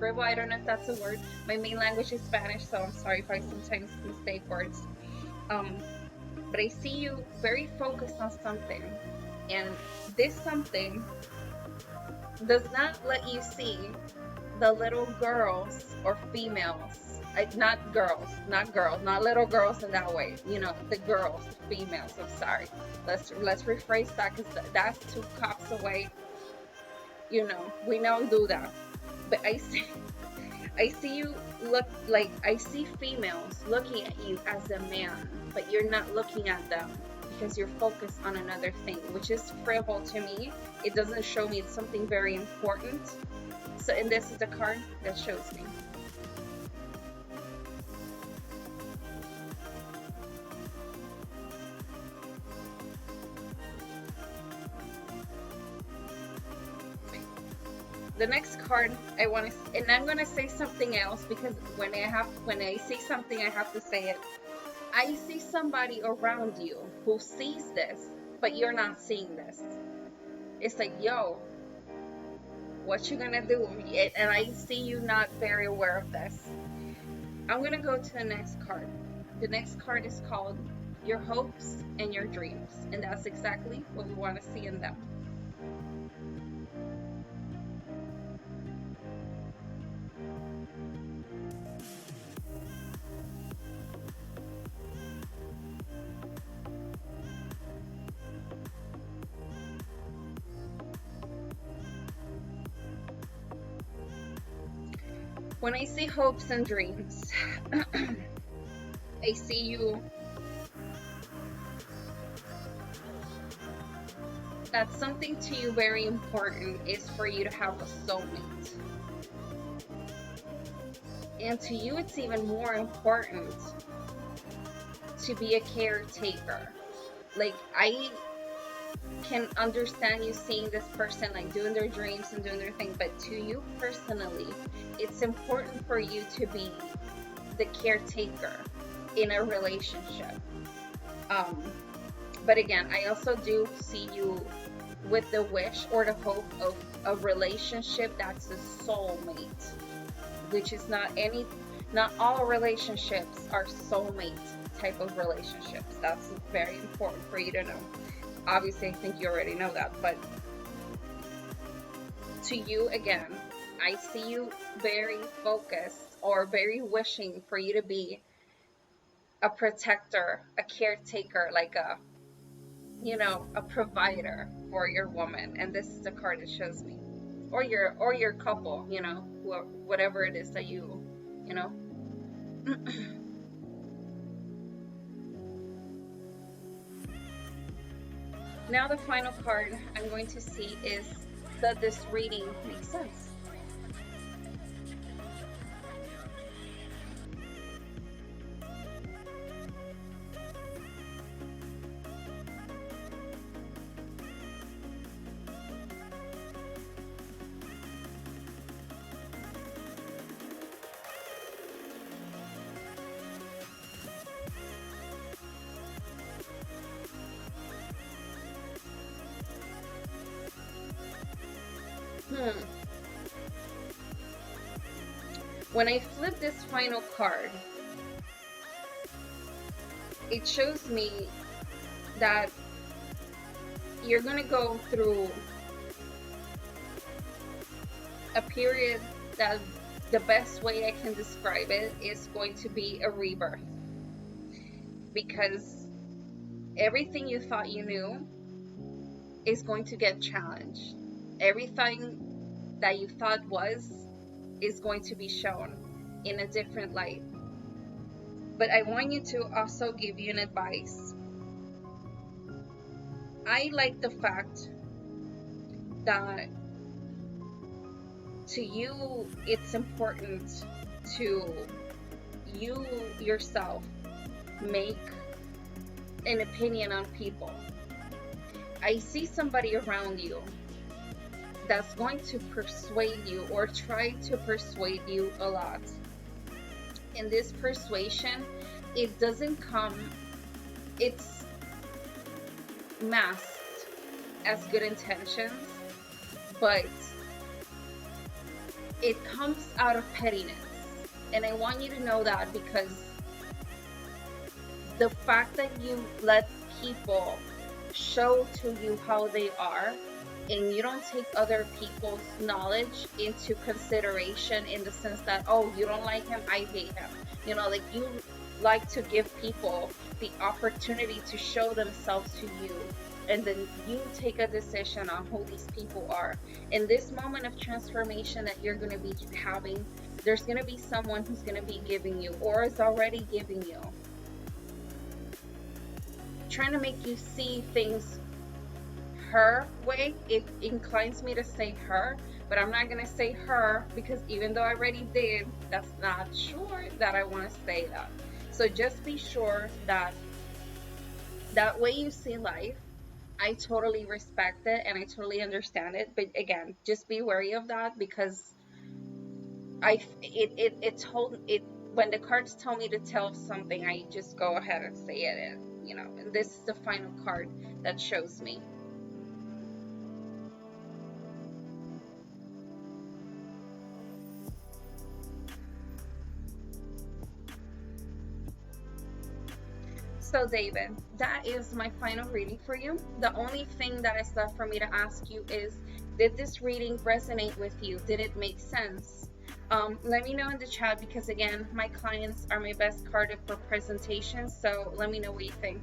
Frivol, I don't know if that's a word. My main language is Spanish, so I'm sorry if I sometimes mistake words. But I see you very focused on something, and this something does not let you see the little girls or females, like not little girls in that way, you know, the girls, the females. I'm sorry. Let's rephrase that, because that's 2 cops away. You know, we don't do that. But I see you look like, I see females looking at you as a man, but you're not looking at them because you're focused on another thing, which is frivol to me. It doesn't show me it's something very important. So, and this is the card that shows me. The next card I want to, and I'm going to say something else, because when I see something, I have to say it. I see somebody around you who sees this, but you're not seeing this. It's like, yo, what you gonna do? And I see you not very aware of this. I'm gonna go to the next card. The next card is called Your Hopes and Your Dreams, and that's exactly what we want to see in them. When I see hopes and dreams, I see you, that something to you very important is for you to have a soulmate. And to you, it's even more important to be a caretaker. Like, I can understand you seeing this person like doing their dreams and doing their thing, but to you personally, it's important for you to be the caretaker in a relationship. But again, I also do see you with the wish or the hope of a relationship that's a soulmate, which is not all relationships are soulmate type of relationships. That's very important for you to know. Obviously, I think you already know that, but to you, again, I see you very focused or very wishing for you to be a protector, a caretaker, like a, you know, a provider for your woman. And this is the card it shows me, or your couple, you know, whatever it is that you know. Now the final card I'm going to see is, does this reading make sense? Hmm. When I flip this final card, it shows me that you're going to go through a period that the best way I can describe it is going to be a rebirth, because everything you thought you knew is going to get challenged. Everything that you thought was is going to be shown in a different light. But I want you to also give you an advice. I like the fact that to you it's important to you yourself make an opinion on people. I see somebody around you that's going to persuade you or try to persuade you a lot. And this persuasion, it doesn't come, it's masked as good intentions, but it comes out of pettiness. And I want you to know that, because the fact that you let people show to you how they are, and you don't take other people's knowledge into consideration, in the sense that, oh, you don't like him, I hate him. You know, like, you like to give people the opportunity to show themselves to you, and then you take a decision on who these people are. In this moment of transformation that you're going to be having, there's going to be someone who's going to be giving you, or is already giving you, trying to make you see things her way. It inclines me to say her, but I'm not gonna say her, because even though I already did, that's not sure that I want to say that. So just be sure that that way you see life, I totally respect it and I totally understand it. But again, just be wary of that, because it told it, when the cards tell me to tell something, I just go ahead and say it. And and this is the final card that shows me. So, David, that is my final reading for you. The only thing that is left for me to ask you is, did this reading resonate with you? Did it make sense? Let me know in the chat, because again, my clients are my best card for presentations. So let me know what you think.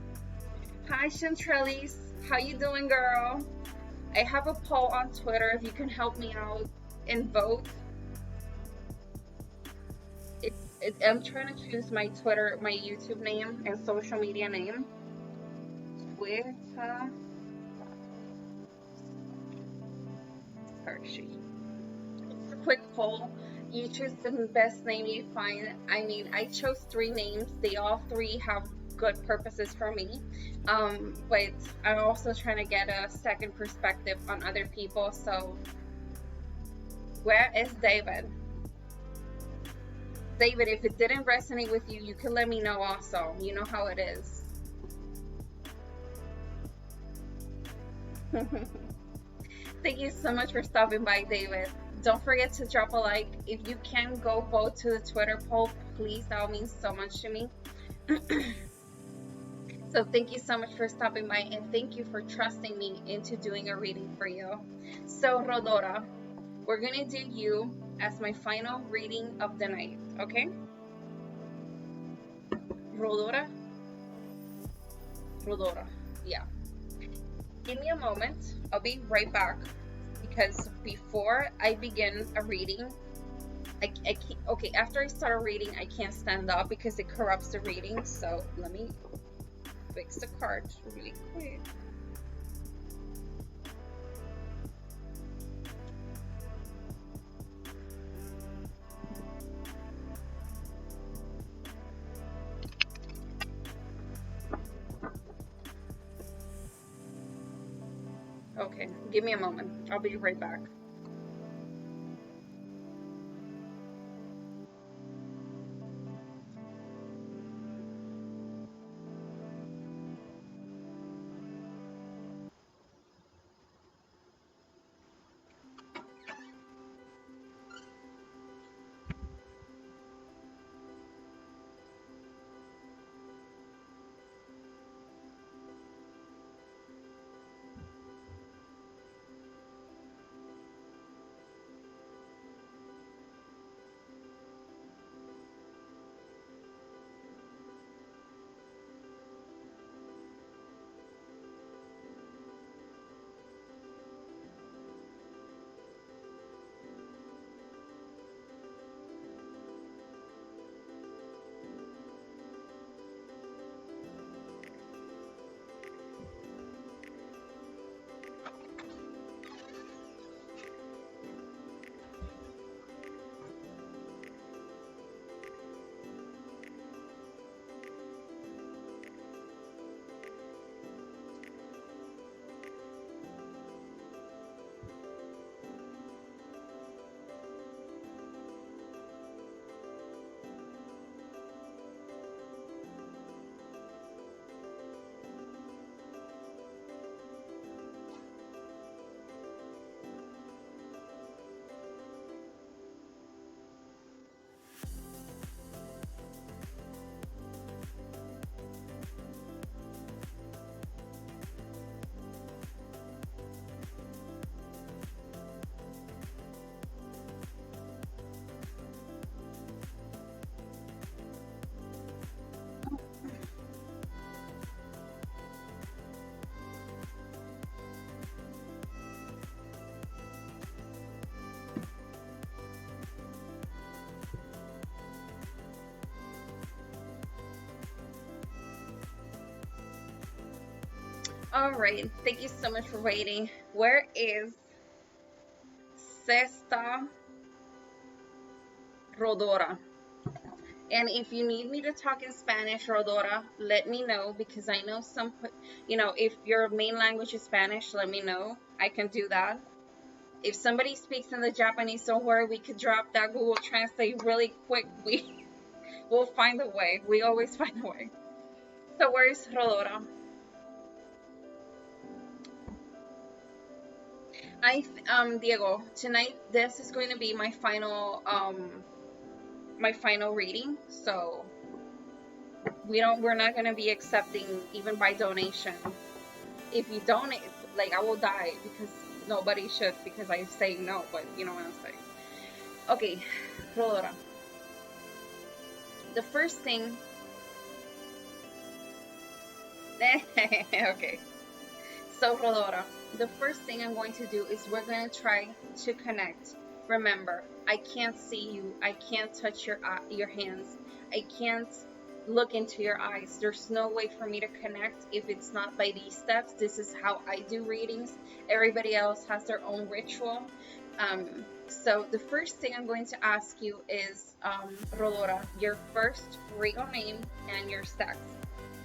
Hi, Chantrellis. How you doing, girl? I have a poll on Twitter if you can help me out and vote. I'm trying to choose my Twitter, my YouTube name and social media name. Twitter. Hershey. It's a quick poll. You choose the best name you find. I mean, I chose 3 names. They all 3 have good purposes for me. But I'm also trying to get a second perspective on other people. So, where is David? David, if it didn't resonate with you, you can let me know also. You know how it is. Thank you so much for stopping by, David. Don't forget to drop a like. If you can, go vote to the Twitter poll, please. That would mean so much to me. So thank you so much for stopping by, and thank you for trusting me into doing a reading for you. So, Rodora, we're going to do you as my final reading of the night, okay? Rodora? Rodora, yeah. Give me a moment. I'll be right back, because before I begin a reading, I can't, okay, after I start a reading, I can't stand up because it corrupts the reading. So let me fix the cards really quick. Okay, give me a moment. I'll be right back. All right. Thank you so much for waiting. Where is Cesta Rodora? And if you need me to talk in Spanish, Rodora, let me know because I know if your main language is Spanish, let me know. I can do that. If somebody speaks in the Japanese, don't worry, we could drop that Google Translate really quick. We'll find a way. We always find a way. So where's Rodora? Diego, tonight this is going to be my final reading. So we're not going to be accepting even by donation. If you donate, like, I will die because nobody should, because I say no, but you know what I'm saying. Okay, Rodora. The first thing. Okay. So, Rodora, the first thing I'm going to do is we're going to try to connect. Remember, I can't see you. I can't touch your hands. I can't look into your eyes. There's no way for me to connect if it's not by these steps. This is how I do readings. Everybody else has their own ritual. So the first thing I'm going to ask you is, Rodora, your first real name and your sex.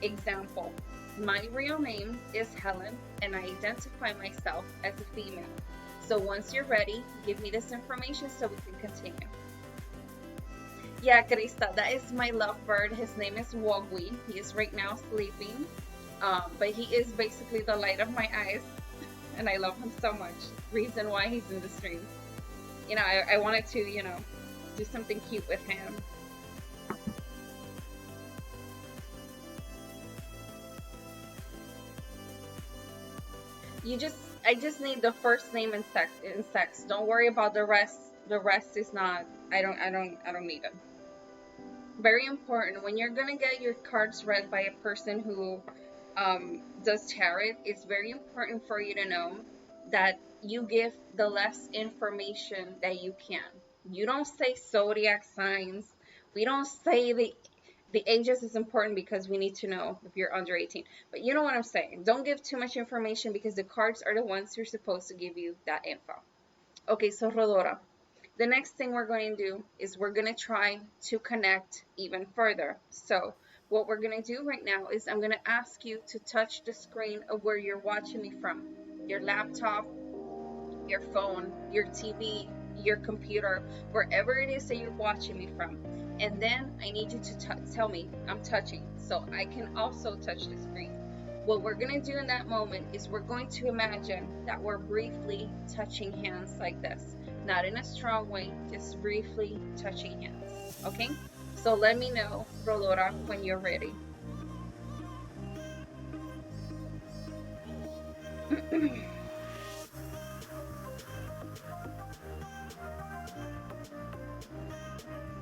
Example. My real name is Helen, and I identify myself as a female. So once you're ready, give me this information so we can continue. Yeah, Krista, that is my lovebird. His name is Wogwi. He is right now sleeping, but he is basically the light of my eyes, and I love him so much. Reason why he's in the stream. I wanted to, do something cute with him. I just need the first name and sex. Don't worry about the rest. The rest is not. I don't need it. Very important when you're gonna get your cards read by a person who does tarot. It's very important for you to know that you give the less information that you can. You don't say zodiac signs. We don't say the ages is important because we need to know if you're under 18. But you know what I'm saying. Don't give too much information because the cards are the ones who are supposed to give you that info. Okay, so Rodora, the next thing we're going to do is we're going to try to connect even further. So what we're going to do right now is I'm going to ask you to touch the screen of where you're watching me from. Your laptop, your phone, your TV, your computer, wherever it is that you're watching me from. And then I need you to tell me I'm touching, so I can also touch the screen. What we're going to do in that moment is we're going to imagine that we're briefly touching hands like this. Not in a strong way, just briefly touching hands. Okay? So let me know, Rodora, when you're ready.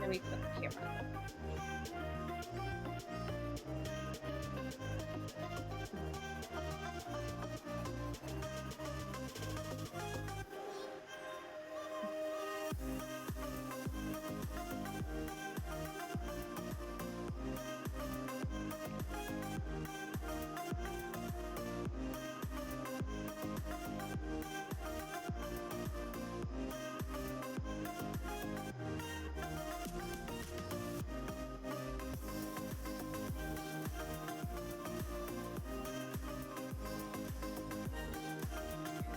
Let me put the camera up.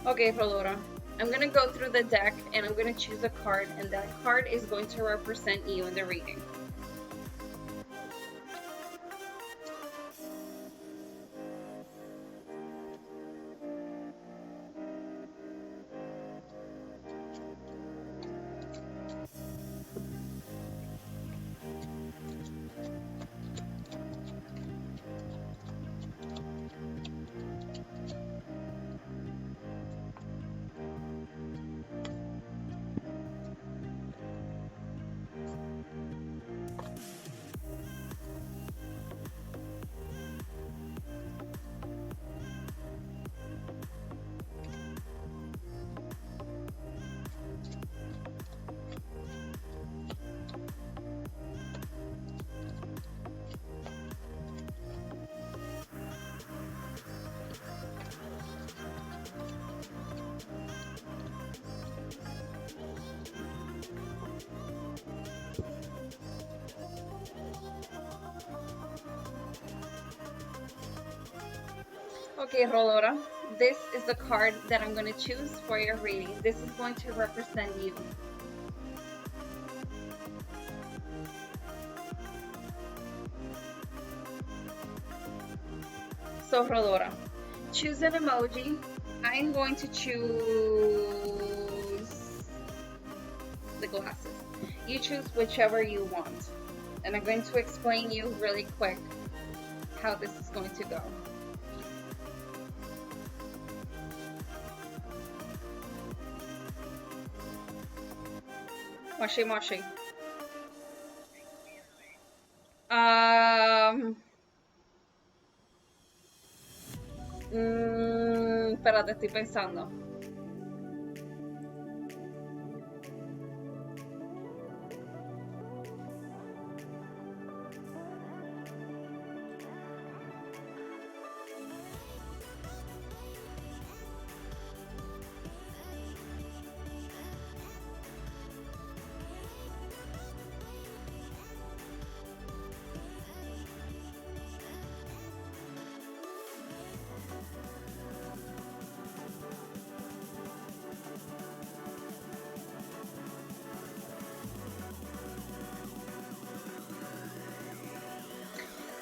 Okay, Rodora, I'm going to go through the deck and I'm going to choose a card, and that card is going to represent you in the reading. Okay, Rolora, this is the card that I'm going to choose for your reading. This is going to represent you. So, Rolora, choose an emoji. I'm going to choose the glasses. You choose whichever you want. And I'm going to explain you really quick how this is going to go. Moshi Moshi. Espérate, estoy pensando.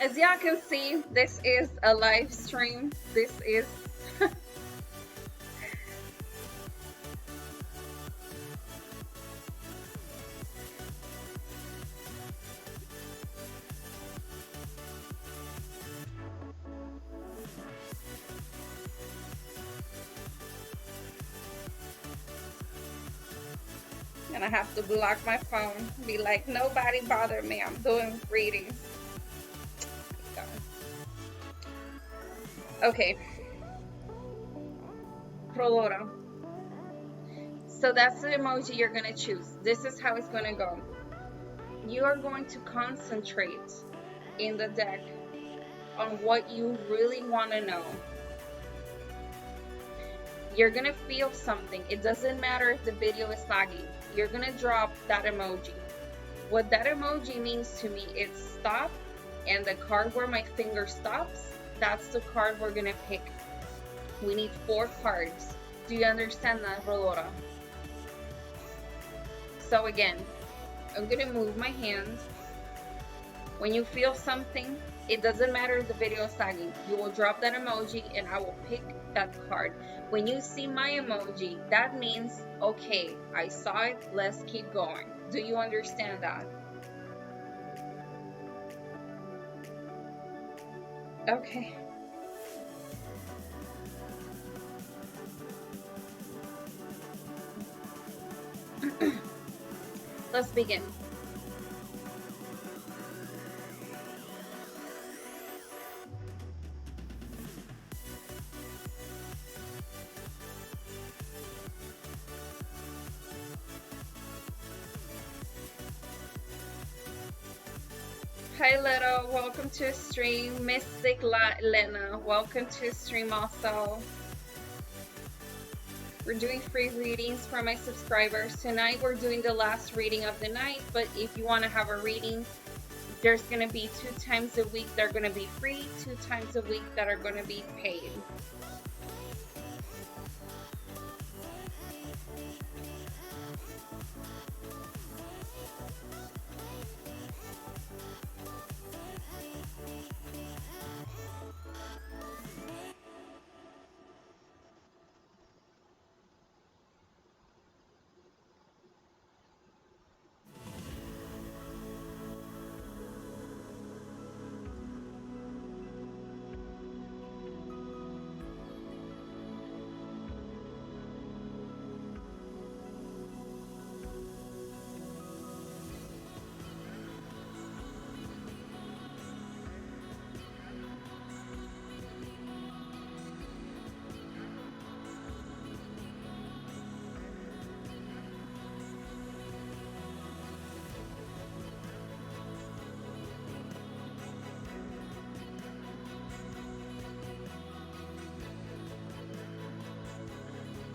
As y'all can see, this is a live stream. This is and I have to block my phone. Be like, nobody bother me. I'm doing readings. Okay. Rolora. So that's the emoji you're going to choose. This is how it's going to go. You are going to concentrate in the deck on what you really want to know. You're going to feel something. It doesn't matter if the video is lagging. You're going to drop that emoji. What that emoji means to me is stop, and the card where my finger stops, that's the card we're going to pick. We need 4 cards. Do you understand that, Rolora? So again, I'm going to move my hand. When you feel something, it doesn't matter if the video is lagging. You will drop that emoji and I will pick that card. When you see my emoji, that means, okay, I saw it, let's keep going. Do you understand that? Okay. Let's begin. Hi Leto, welcome to stream. Mystic Lena, welcome to stream also. We're doing free readings for my subscribers. Tonight we're doing the last reading of the night, but if you want to have a reading, there's going to be 2 times a week that are going to be free, 2 times a week that are going to be paid.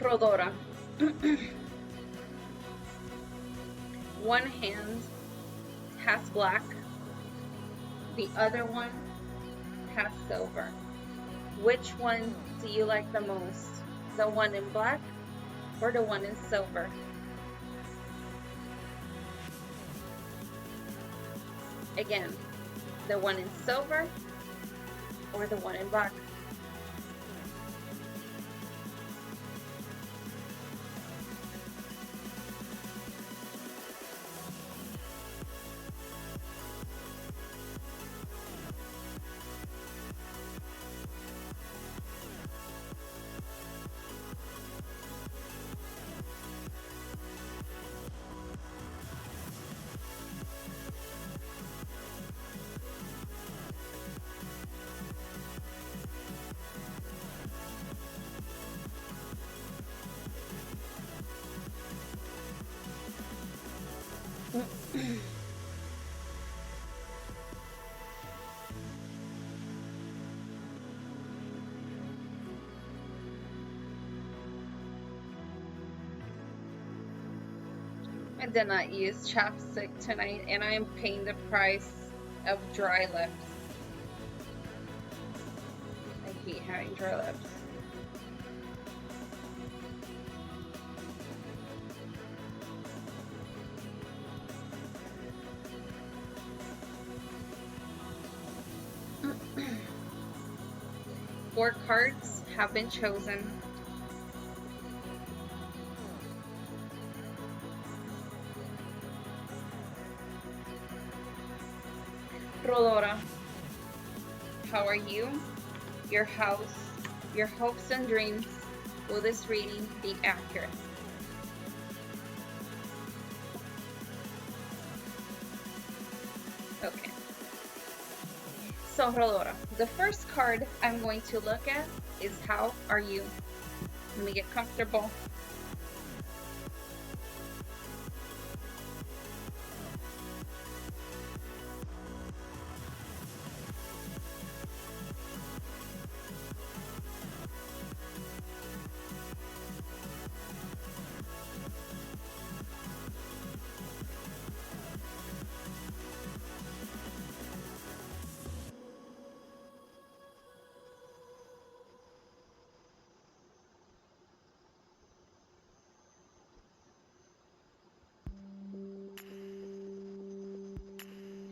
Rodora. One hand has black, the other one has silver. Which one do you like the most? The one in black or the one in silver? Again, the one in silver or the one in black? I did not use chapstick tonight, and I am paying the price of dry lips. I hate having dry lips. Four cards have been chosen. Rodora, how are you? Your house, your hopes and dreams. Will this reading be accurate? Okay. So, Rodora, the first card I'm going to look at is how are you? Let me get comfortable.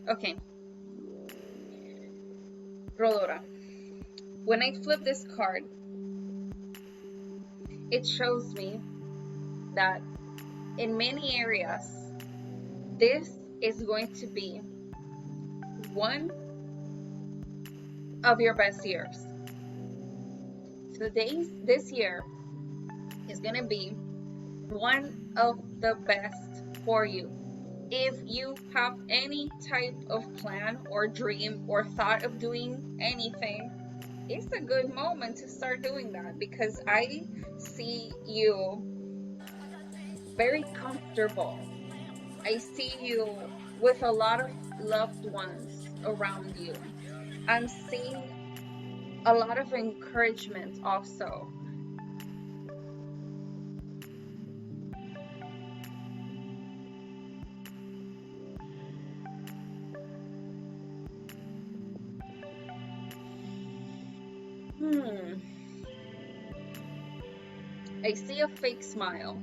Okay. Rodora, when I flip this card, it shows me that in many areas, this is going to be one of your best years. So this year is going to be one of the best for you. If you have any type of plan or dream or thought of doing anything, it's a good moment to start doing that, because I see you very comfortable. I see you with a lot of loved ones around you. I'm seeing a lot of encouragement also. I see a fake smile,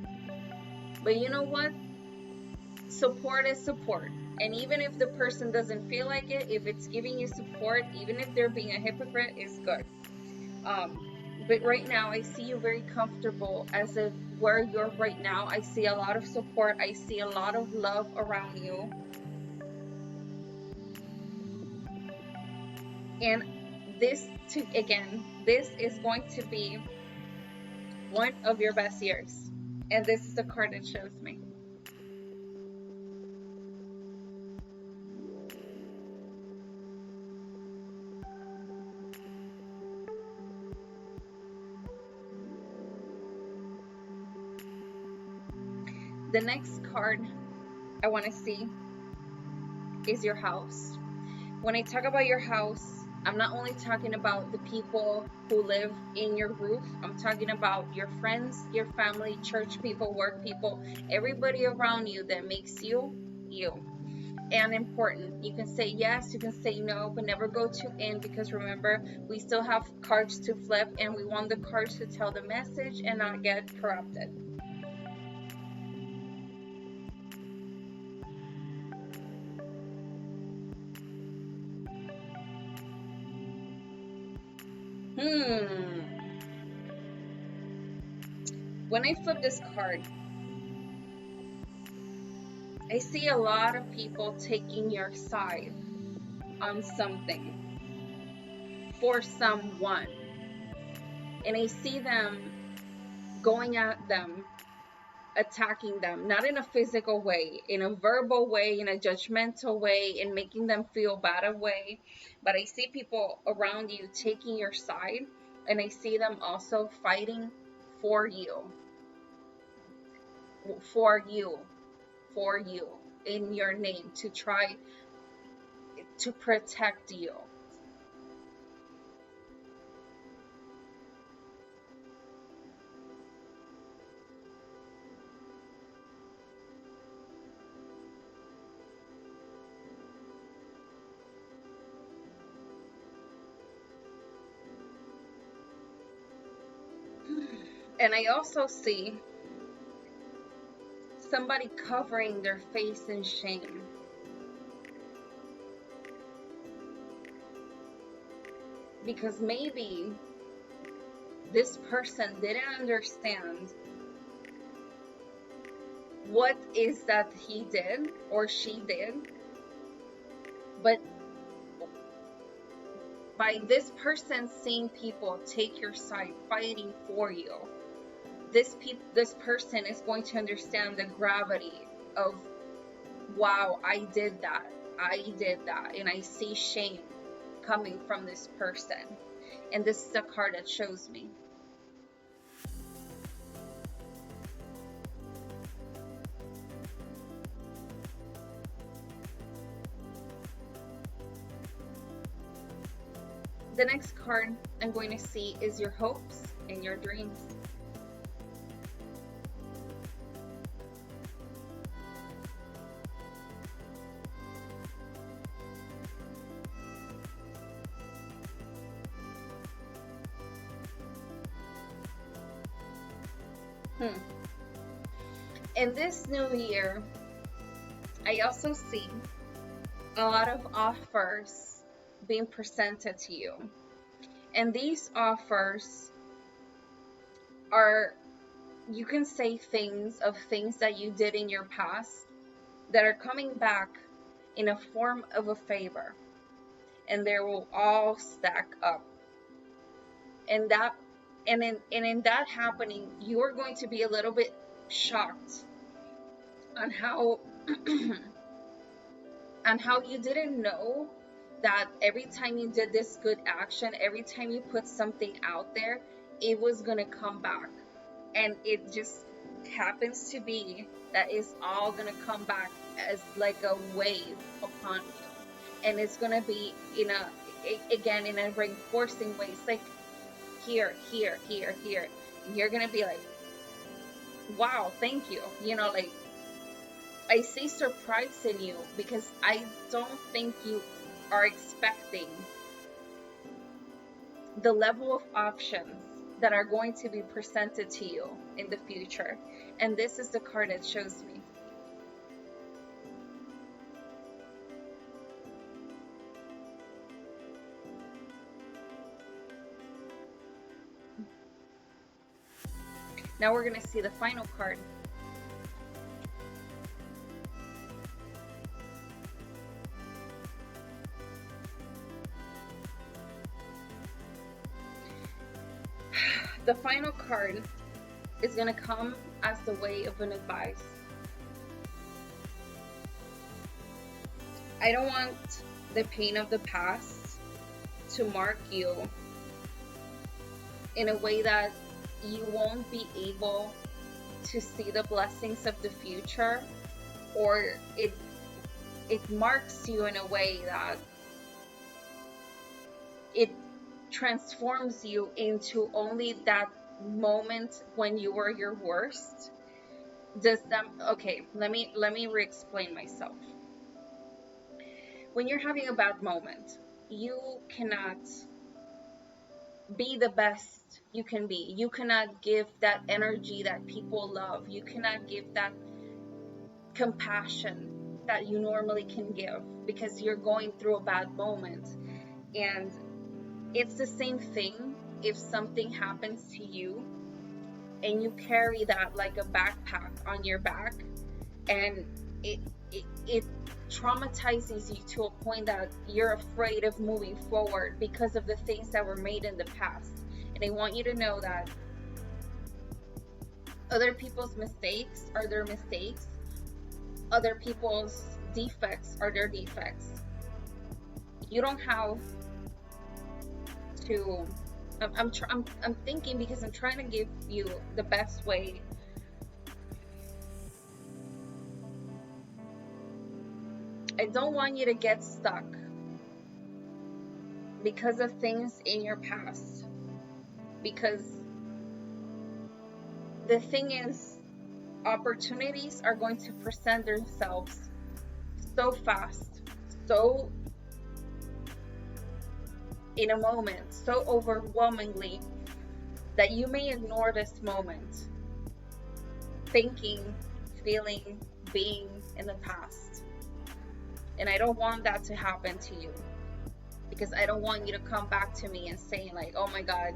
but you know what? Support is support. And even if the person doesn't feel like it, if it's giving you support, even if they're being a hypocrite, is good. But right now, I see you very comfortable as if where you're right now. I see a lot of support. I see a lot of love around you. And this is going to be one of your best years. And this is the card that shows me. The next card I want to see is your house. When I talk about your house, I'm not only talking about the people who live in your roof. I'm talking about your friends, your family, church people, work people, everybody around you that makes you, you. and important. You can say yes, you can say no, but never go to in, because remember, we still have cards to flip and we want the cards to tell the message and not get corrupted. When I flip this card, I see a lot of people taking your side on something for someone. And I see them going at them, attacking them, not in a physical way, in a verbal way, in a judgmental way, and making them feel bad way. But I see people around you taking your side, and I see them also fighting for you, for you, for you, in your name, to try to protect you. And I also see somebody covering their face in shame. Because maybe this person didn't understand what is that he did or she did, but by this person seeing people take your side, fighting for you, this person is going to understand the gravity of, wow, I did that, and I see shame coming from this person. And this is the card that shows me. The next card I'm going to see is your hopes and your dreams. In this new year, I also see a lot of offers being presented to you. And these offers are, you can say things that you did in your past that are coming back in a form of a favor. And they will all stack up. And in that happening, you are going to be a little bit shocked on how on how you didn't know that every time you did this good action, every time you put something out there, it was gonna come back. And it just happens to be that it's all gonna come back as like a wave upon you. And it's gonna be in a reinforcing way. It's like here, here, here, here. And you're gonna be like, wow, thank you. Like, I see surprise in you, because I don't think you are expecting the level of options that are going to be presented to you in the future. And this is the card that shows me. Now we're going to see the final card. The final card is going to come as the way of an advice. I don't want the pain of the past to mark you in a way that you won't be able to see the blessings of the future, or it marks you in a way that it transforms you into only that moment when you were your worst. Okay, let me re-explain myself. when you're having a bad moment, you cannot be the best you can be. You cannot give that energy that people love. You cannot give that compassion that you normally can give because you're going through a bad moment. And it's the same thing if something happens to you and you carry that like a backpack on your back, and it traumatizes you to a point that you're afraid of moving forward because of the things that were made in the past. And I want you to know that other people's mistakes are their mistakes, other people's defects are their defects. You don't have to. I'm thinking because I'm trying to give you the best way. I don't want you to get stuck because of things in your past. Because the thing is, opportunities are going to present themselves so fast, so in a moment, so overwhelmingly, that you may ignore this moment, thinking, feeling, being in the past. And I don't want that to happen to you, because I don't want you to come back to me and say like, oh my God,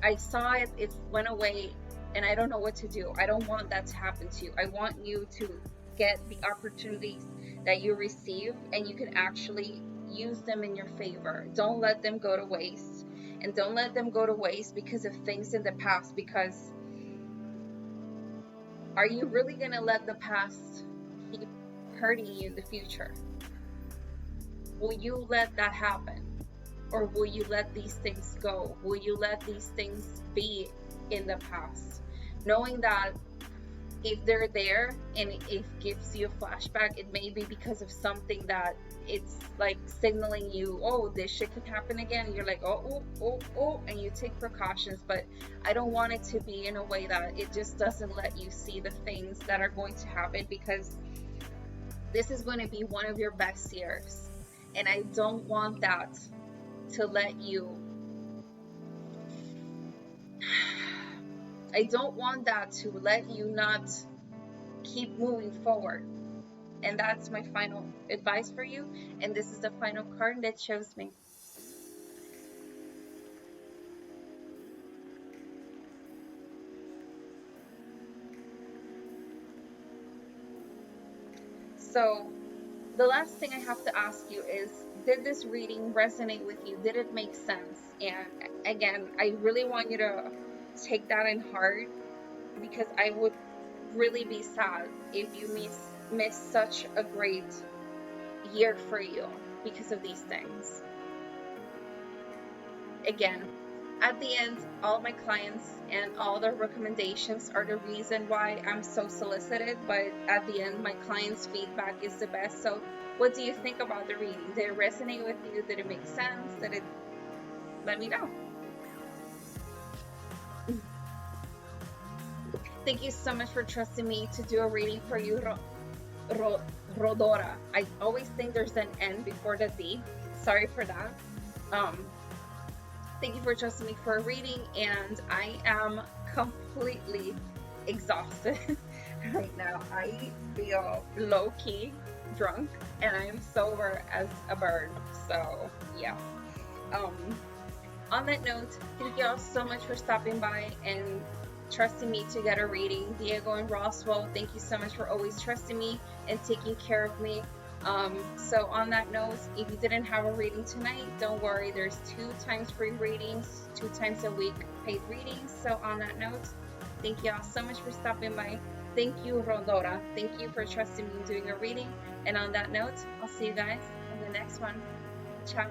I saw it, it went away, and I don't know what to do. I don't want that to happen to you. I want you to get the opportunities that you receive and you can actually use them in your favor. Don't let them go to waste. And don't let them go to waste because of things in the past. Because are you really going to let the past keep hurting you in the future? Will you let that happen? Or will you let these things go? Will you let these things be in the past? Knowing that if they're there and it gives you a flashback, it may be because of something that it's like signaling you, oh, this shit could happen again. And you're like, oh, and you take precautions. But I don't want it to be in a way that it just doesn't let you see the things that are going to happen, because this is going to be one of your best years. And I don't want that to let you, I don't want that to let you not keep moving forward. And that's my final advice for you. And this is the final card that shows me. So the last thing I have to ask you is, did this reading resonate with you? Did it make sense? And again, I really want you to take that in heart, because I would really be sad if you miss such a great year for you because of these things. Again, at the end, all my clients and all their recommendations are the reason why I'm so solicited, but at the end, my clients' feedback is the best. So what do you think about the reading? Did it resonate with you? Did it make sense? Let me know. Thank you so much for trusting me to do a reading for you, Rodora. I always think there's an N before the D. Sorry for that. Thank you for trusting me for a reading, and I am completely exhausted right now. I feel low-key drunk, and I am sober as a bird. So yeah. On that note, thank you all so much for stopping by and trusting me to get a reading. Diego and Roswell, thank you so much for always trusting me and taking care of me. So on that note, if you didn't have a reading tonight, don't worry, there's 2 times free readings, 2 times a week paid readings. So on that note, thank you all so much for stopping by. Thank you, Rodora. Thank you for trusting me in doing a reading. And on that note, I'll see you guys in the next one. Ciao.